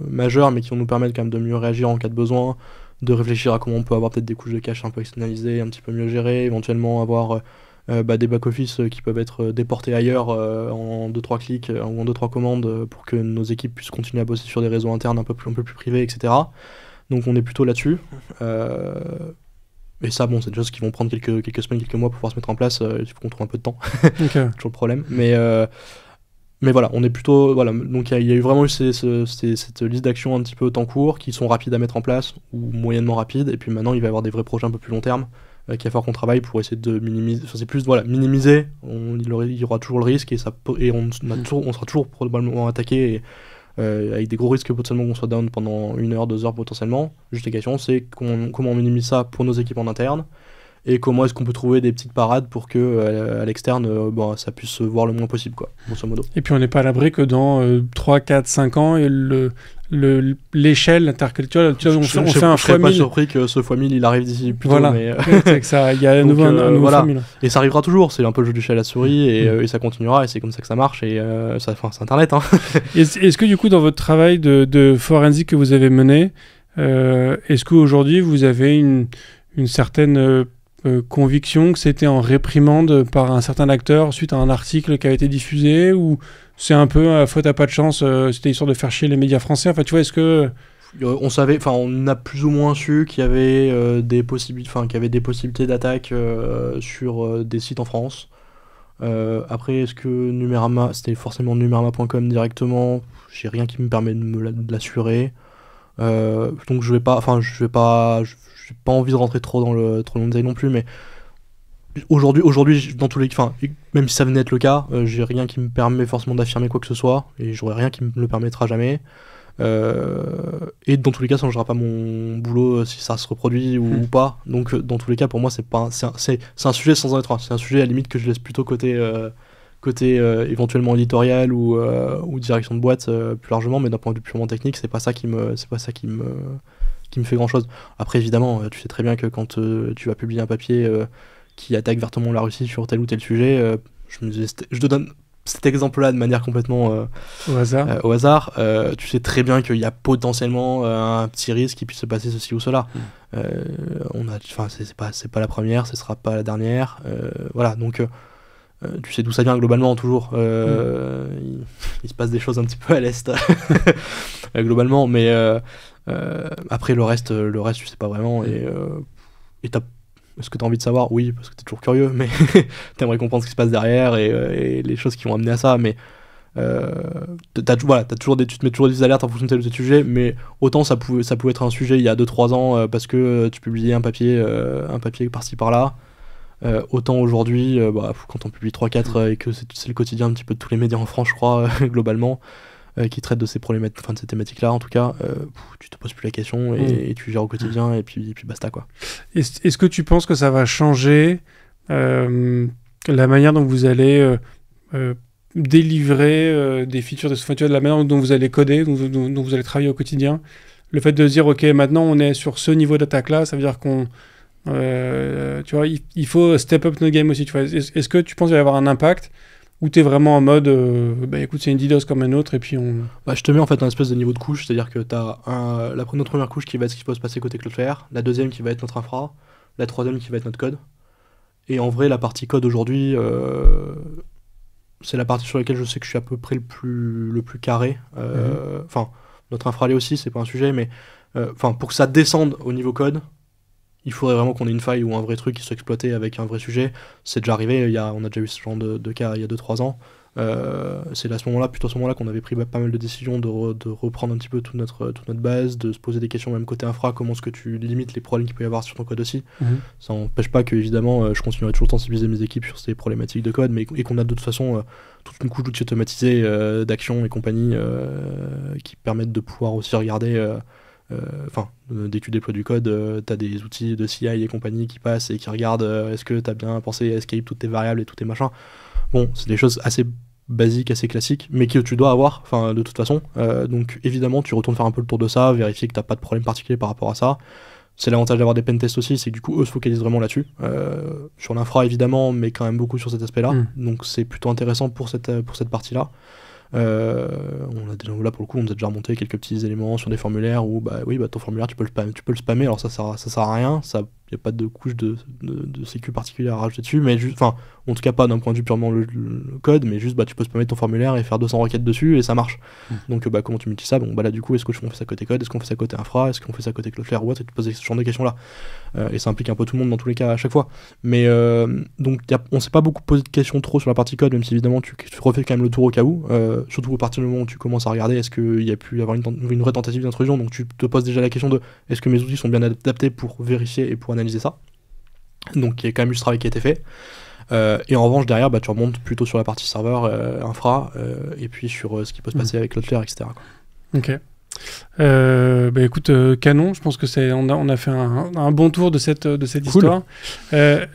majeur, mais qui vont nous permettre quand même de mieux réagir en cas de besoin, de réfléchir à comment on peut avoir peut-être des couches de cache un peu externalisées, un petit peu mieux gérées, éventuellement avoir des back-office qui peuvent être déportés ailleurs en 2-3 clics ou en 2-3 commandes pour que nos équipes puissent continuer à bosser sur des réseaux internes un peu plus privés, etc. Donc on est plutôt là-dessus. Et ça, c'est des choses qui vont prendre quelques semaines, quelques mois pour pouvoir se mettre en place. Il faut qu'on trouve un peu de temps. Okay. Toujours le problème. Mais voilà, on est plutôt. Voilà, donc il y a eu vraiment cette liste d'actions un petit peu en cours qui sont rapides à mettre en place ou moyennement rapides. Et puis maintenant, il va y avoir des vrais projets un peu plus long terme qu'il va falloir qu'on travaille pour essayer de minimiser. Enfin, c'est plus minimiser. Il y aura toujours le risque et on sera toujours probablement attaqué. Avec des gros risques potentiellement qu'on soit down pendant 1 heure, 2 heures potentiellement. Juste la question, c'est comment on minimise ça pour nos équipes en interne, et comment est-ce qu'on peut trouver des petites parades pour que à l'externe ça puisse se voir le moins possible, quoi, grosso modo. Et puis on n'est pas à l'abri que dans 3, 4, 5 ans, l'échelle, tu vois, on fait un je serais fois pas 1000. surpris que ce fois 1000 il arrive d'ici plus tôt, Voilà, mais c'est que ça, il y a à Donc, nouveau un nouveau voilà. fois 1000. et ça arrivera toujours, c'est un peu le jeu du chat à la souris et ça continuera et c'est comme ça que ça marche et c'est internet hein. Est-ce que du coup dans votre travail de forensique que vous avez mené, est-ce qu'aujourd'hui vous avez une certaine conviction que c'était en réprimande par un certain acteur suite à un article qui a été diffusé, ou c'est un peu faute à pas de chance, c'était histoire de faire chier les médias français, enfin tu vois, est-ce que... On a plus ou moins su qu'il y avait des possibilités d'attaque sur des sites en France. Après, est-ce que Numérama, c'était forcément Numérama.com directement? J'ai rien qui me permet de l'assurer. Donc j'ai pas envie de rentrer trop dans le détail non plus, mais aujourd'hui, dans tous les, enfin, même si ça venait être le cas, j'ai rien qui me permet forcément d'affirmer quoi que ce soit, et j'aurai rien qui me le permettra jamais. Et dans tous les cas, ça changera pas mon boulot si ça se reproduit ou pas. Donc dans tous les cas, pour moi, c'est un sujet sans en être un. C'est un sujet à la limite que je laisse plutôt côté éventuellement éditorial ou direction de boîte plus largement, mais d'un point de vue purement technique, c'est pas ça qui me fait grand chose. Après évidemment, tu sais très bien que quand tu vas publier un papier qui attaque vertement la Russie sur tel ou tel sujet, je te donne cet exemple-là de manière complètement au hasard. Tu sais très bien qu'il y a potentiellement un petit risque qu'il puisse se passer ceci ou cela. C'est pas la première, ce sera pas la dernière. Voilà, donc tu sais d'où ça vient globalement toujours. Il se passe des choses un petit peu à l'est globalement, mais après le reste tu sais pas vraiment. Et est-ce que tu as envie de savoir? Oui, parce que tu es toujours curieux, mais t'aimerais comprendre ce qui se passe derrière et les choses qui vont amener à ça. Mais tu te mets toujours des alertes en fonction de tel ou tel sujet, mais autant ça pouvait être un sujet il y a 2-3 ans parce que tu publiais un papier par-ci par-là. Autant aujourd'hui, quand on publie 3-4 et que c'est le quotidien un petit peu de tous les médias en France, je crois, globalement, qui traitent de ces problématiques, de ces thématiques-là, en tout cas, tu te poses plus la question et tu gères au quotidien et puis basta, quoi. Est-ce que tu penses que ça va changer la manière dont vous allez délivrer des features de software, de la manière dont vous allez coder, dont vous allez travailler au quotidien? Le fait de se dire, ok, maintenant on est sur ce niveau d'attaque-là, ça veut dire qu'on... tu vois, il faut step up notre game aussi, tu vois. Est-ce que tu penses qu'il va y avoir un impact, ou t'es vraiment en mode écoute, c'est une DDoS comme un autre et puis on... je te mets en fait un espèce de niveau de couche, c'est-à-dire que t'as notre première couche qui va être ce qui peut se passer côté Cloudflare, la deuxième qui va être notre infra, la troisième qui va être notre code. Et en vrai, la partie code aujourd'hui, c'est la partie sur laquelle je sais que je suis à peu près le plus carré. Enfin, notre infra l'est aussi, c'est pas un sujet, mais pour que ça descende au niveau code, il faudrait vraiment qu'on ait une faille ou un vrai truc qui soit exploité avec un vrai sujet. C'est déjà arrivé, on a déjà eu ce genre de cas il y a 2-3 ans. C'est à ce moment-là qu'on avait pris pas mal de décisions de reprendre un petit peu toute notre base, de se poser des questions même côté infra, comment est-ce que tu limites les problèmes qu'il peut y avoir sur ton code aussi. Ça n'empêche pas que évidemment je continuerai toujours de sensibiliser mes équipes sur ces problématiques de code, mais et qu'on a de toute façon toute une couche d'outils automatisés, d'actions et compagnie qui permettent de pouvoir aussi regarder dès que tu déploies du code, tu as des outils de CI et compagnie qui passent et qui regardent est-ce que tu as bien pensé à escape toutes tes variables et tous tes machins. Bon, c'est des choses assez basiques, assez classiques, mais que tu dois avoir de toute façon. Donc évidemment, tu retournes faire un peu le tour de ça, vérifier que tu n'as pas de problème particulier par rapport à ça. C'est l'avantage d'avoir des pentests aussi, c'est que du coup, eux se focalisent vraiment là-dessus. Sur l'infra, évidemment, mais quand même beaucoup sur cet aspect-là. Donc c'est plutôt intéressant pour cette partie-là. On a déjà, là pour le coup on nous a déjà remonté quelques petits éléments sur des formulaires où ton formulaire tu peux le spammer, alors ça sert à rien, il n'y a pas de couche de sécu particulière à rajouter dessus, mais juste, en tout cas pas d'un point de vue purement le code, mais juste tu peux spammer ton formulaire et faire 200 requêtes dessus et ça marche. Donc comment tu multiplies ça? Là du coup, est-ce qu'on fait ça côté code, est-ce qu'on fait ça côté infra, est-ce qu'on fait ça côté Cloudflare ou autre, et tu te poses ce genre de questions là, et ça implique un peu tout le monde dans tous les cas à chaque fois, mais donc on s'est pas beaucoup posé de questions trop sur la partie code, même si évidemment tu refais quand même le tour au cas où, surtout à partir du moment où tu commences à regarder est-ce qu'il y a pu y avoir une vraie tentative d'intrusion, donc tu te poses déjà la question de est-ce que mes outils sont bien adaptés pour vérifier et pour analyser ça. Donc il y a quand même eu ce travail qui a été fait. Et en revanche derrière tu remontes plutôt sur la partie serveur, infra, et puis sur ce qui peut se passer avec Cloudflare, etc. Ok. Écoute, canon, je pense que on a fait un bon tour de cette cool. Histoire.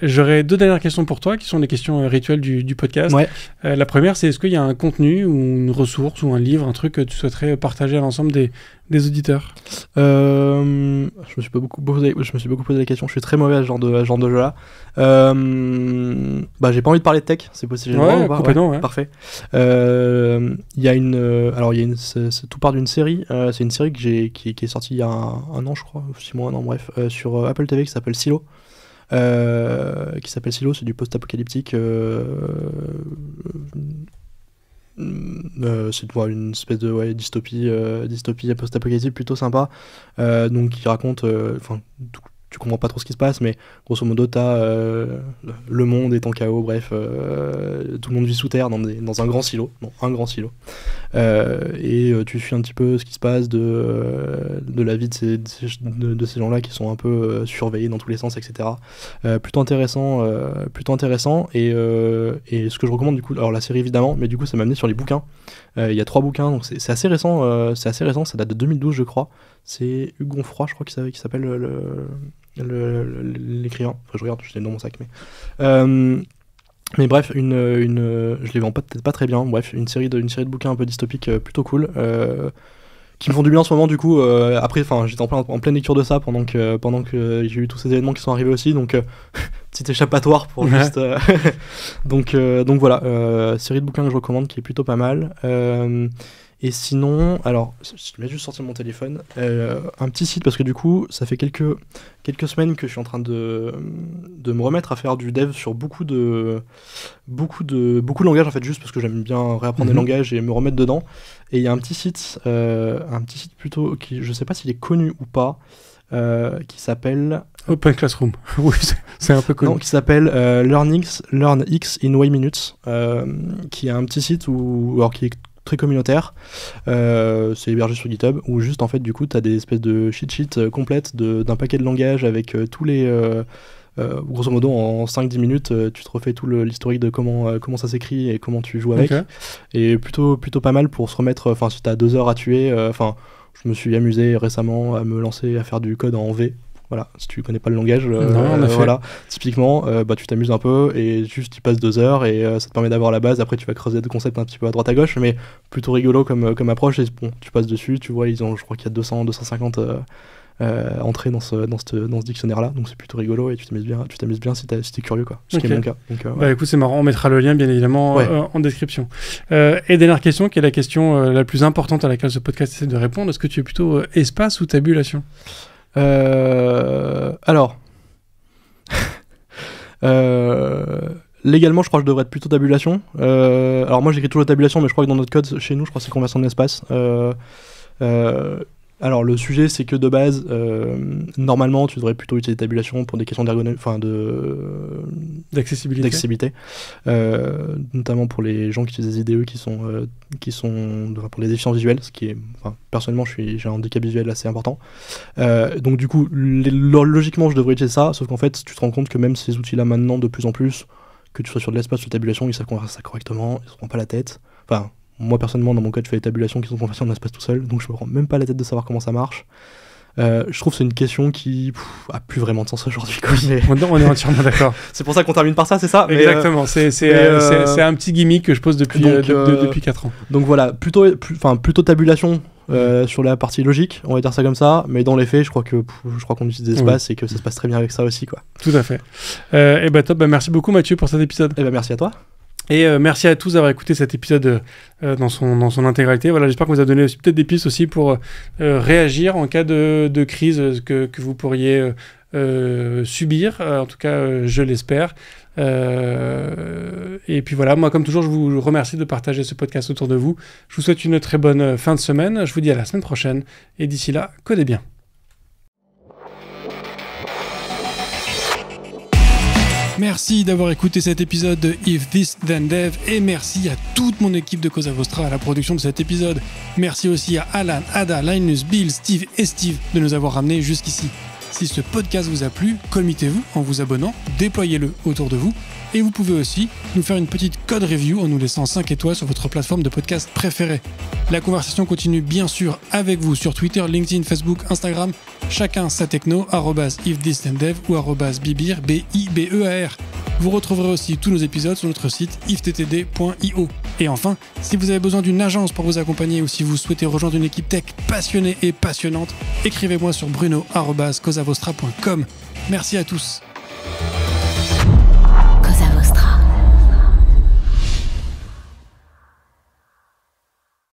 J'aurais 2 dernières questions pour toi, qui sont des questions rituelles du podcast. Ouais. La première, c'est est-ce qu'il y a un contenu ou une ressource ou un livre, un truc que tu souhaiterais partager à l'ensemble des auditeurs? Je me suis beaucoup posé la question. Je suis très mauvais à ce genre de jeu-là. J'ai pas envie de parler de tech. C'est possible. Ouais, complètement. Ouais. Parfait. Il y a tout part d'une série. C'est une série qui est sortie il y a un an, je crois, 6 mois, non, bref, sur Apple TV, qui s'appelle Silo. C'est du post-apocalyptique. C'est une espèce de dystopie post-apocalyptique plutôt sympa, donc qui raconte, tu comprends pas trop ce qui se passe, mais grosso modo t'as le monde est en chaos, bref, tout le monde vit sous terre dans un grand silo, et tu suis un petit peu ce qui se passe de la vie de ces gens-là qui sont un peu surveillés dans tous les sens, etc. Plutôt intéressant, et ce que je recommande du coup, alors la série évidemment, mais du coup ça m'a amené sur les bouquins. Il y a 3 bouquins, donc c'est assez récent, ça date de 2012 je crois. C'est Hugues Gonfroy, je crois, qui s'appelle l'écrivain. Enfin, je regarde, je l'ai dans mon sac, mais bref, je les vends peut-être pas très bien. Bref, une série de bouquins un peu dystopiques plutôt cool, qui me font du bien en ce moment. Du coup, après, j'étais en pleine lecture de ça pendant que j'ai eu tous ces événements qui sont arrivés aussi. Donc, petit échappatoire pour juste. Donc voilà, série de bouquins que je recommande qui est plutôt pas mal. Et sinon, alors, je vais juste sortir mon téléphone, un petit site, parce que du coup, ça fait quelques semaines que je suis en train de me remettre à faire du dev sur beaucoup de langages, en fait, juste parce que j'aime bien réapprendre des langages et me remettre dedans. Et il y a un petit site plutôt, qui, je sais pas s'il est connu ou pas, qui s'appelle... Open Classroom, oui, c'est un peu connu. Non, qui s'appelle LearnX in Y Minutes, qui est un petit site qui est très communautaire, c'est hébergé sur GitHub, où juste en fait du coup t'as des espèces de cheat sheets complètes d'un paquet de langages avec tous les grosso modo en 5-10 minutes tu te refais tout l'historique de comment ça s'écrit et comment tu joues avec. Okay. Et plutôt pas mal pour se remettre, si t'as 2 heures à tuer, je me suis amusé récemment à me lancer à faire du code en V. Voilà, si tu connais pas le langage, voilà, typiquement, tu t'amuses un peu et juste tu passes 2 heures et ça te permet d'avoir la base. Après, tu vas creuser des concepts un petit peu à droite à gauche, mais plutôt rigolo comme approche. Et bon, tu passes dessus, tu vois, je crois qu'il y a 250 entrées dans ce dictionnaire-là, donc c'est plutôt rigolo et tu t'amuses bien si t'es curieux, quoi. Ce qui est mon cas. Donc, écoute, c'est marrant, on mettra le lien bien évidemment en description. Et dernière question, qui est la question la plus importante à laquelle ce podcast essaie de répondre, est-ce que tu es plutôt espace ou tabulation? Alors, légalement, je crois que je devrais être plutôt tabulation. Alors moi, j'écris toujours tabulation, mais je crois que dans notre code, chez nous, je crois que c'est conversion d'espace. Alors le sujet, c'est que de base, normalement, tu devrais plutôt utiliser tabulation pour des questions d'accessibilité, notamment pour les gens qui utilisent des IDE qui sont pour les déficiences visuelles, ce qui est, personnellement, j'ai un handicap visuel assez important. Donc du coup, logiquement, je devrais utiliser ça, sauf qu'en fait, tu te rends compte que même ces outils-là maintenant, de plus en plus, que tu sois sur de l'espace ou de tabulation, ils savent convertir ça correctement, ils se prennent pas la tête. Moi personnellement dans mon code je fais des tabulations qui sont converties en espace tout seul, donc je me prends même pas la tête de savoir comment ça marche. Je trouve que c'est une question qui a plus vraiment de sens aujourd'hui, quoi. On est entièrement d'accord. C'est pour ça qu'on termine par ça, c'est ça? Exactement, c'est un petit gimmick que je pose depuis 4 ans. Donc voilà, plutôt tabulation sur la partie logique, on va dire ça comme ça, mais dans les faits, je crois qu'on utilise des espaces et que ça se passe très bien avec ça aussi, quoi. Tout à fait. Top, merci beaucoup Mathieu pour cet épisode. Merci à toi. Et merci à tous d'avoir écouté cet épisode dans son intégralité. Voilà, j'espère que vous a donné peut-être des pistes aussi pour réagir en cas de crise que vous pourriez subir. En tout cas, je l'espère. Et puis voilà, moi comme toujours, je vous remercie de partager ce podcast autour de vous. Je vous souhaite une très bonne fin de semaine. Je vous dis à la semaine prochaine. Et d'ici là, codez bien. Merci d'avoir écouté cet épisode de If This Then Dev et merci à toute mon équipe de Cosa Vostra à la production de cet épisode. Merci aussi à Alan, Ada, Linus, Bill, Steve et Steve de nous avoir ramenés jusqu'ici. Si ce podcast vous a plu, committez-vous en vous abonnant, déployez-le autour de vous et vous pouvez aussi nous faire une petite code review en nous laissant 5 étoiles sur votre plateforme de podcast préférée. La conversation continue bien sûr avec vous sur Twitter, LinkedIn, Facebook, Instagram, chacun sa techno, @ifthisdendev ou @bibir, BIBEAR. Vous retrouverez aussi tous nos épisodes sur notre site ifttd.io. Et enfin, si vous avez besoin d'une agence pour vous accompagner ou si vous souhaitez rejoindre une équipe tech passionnée et passionnante, écrivez-moi sur bruno@cosavostra.com. Merci à tous.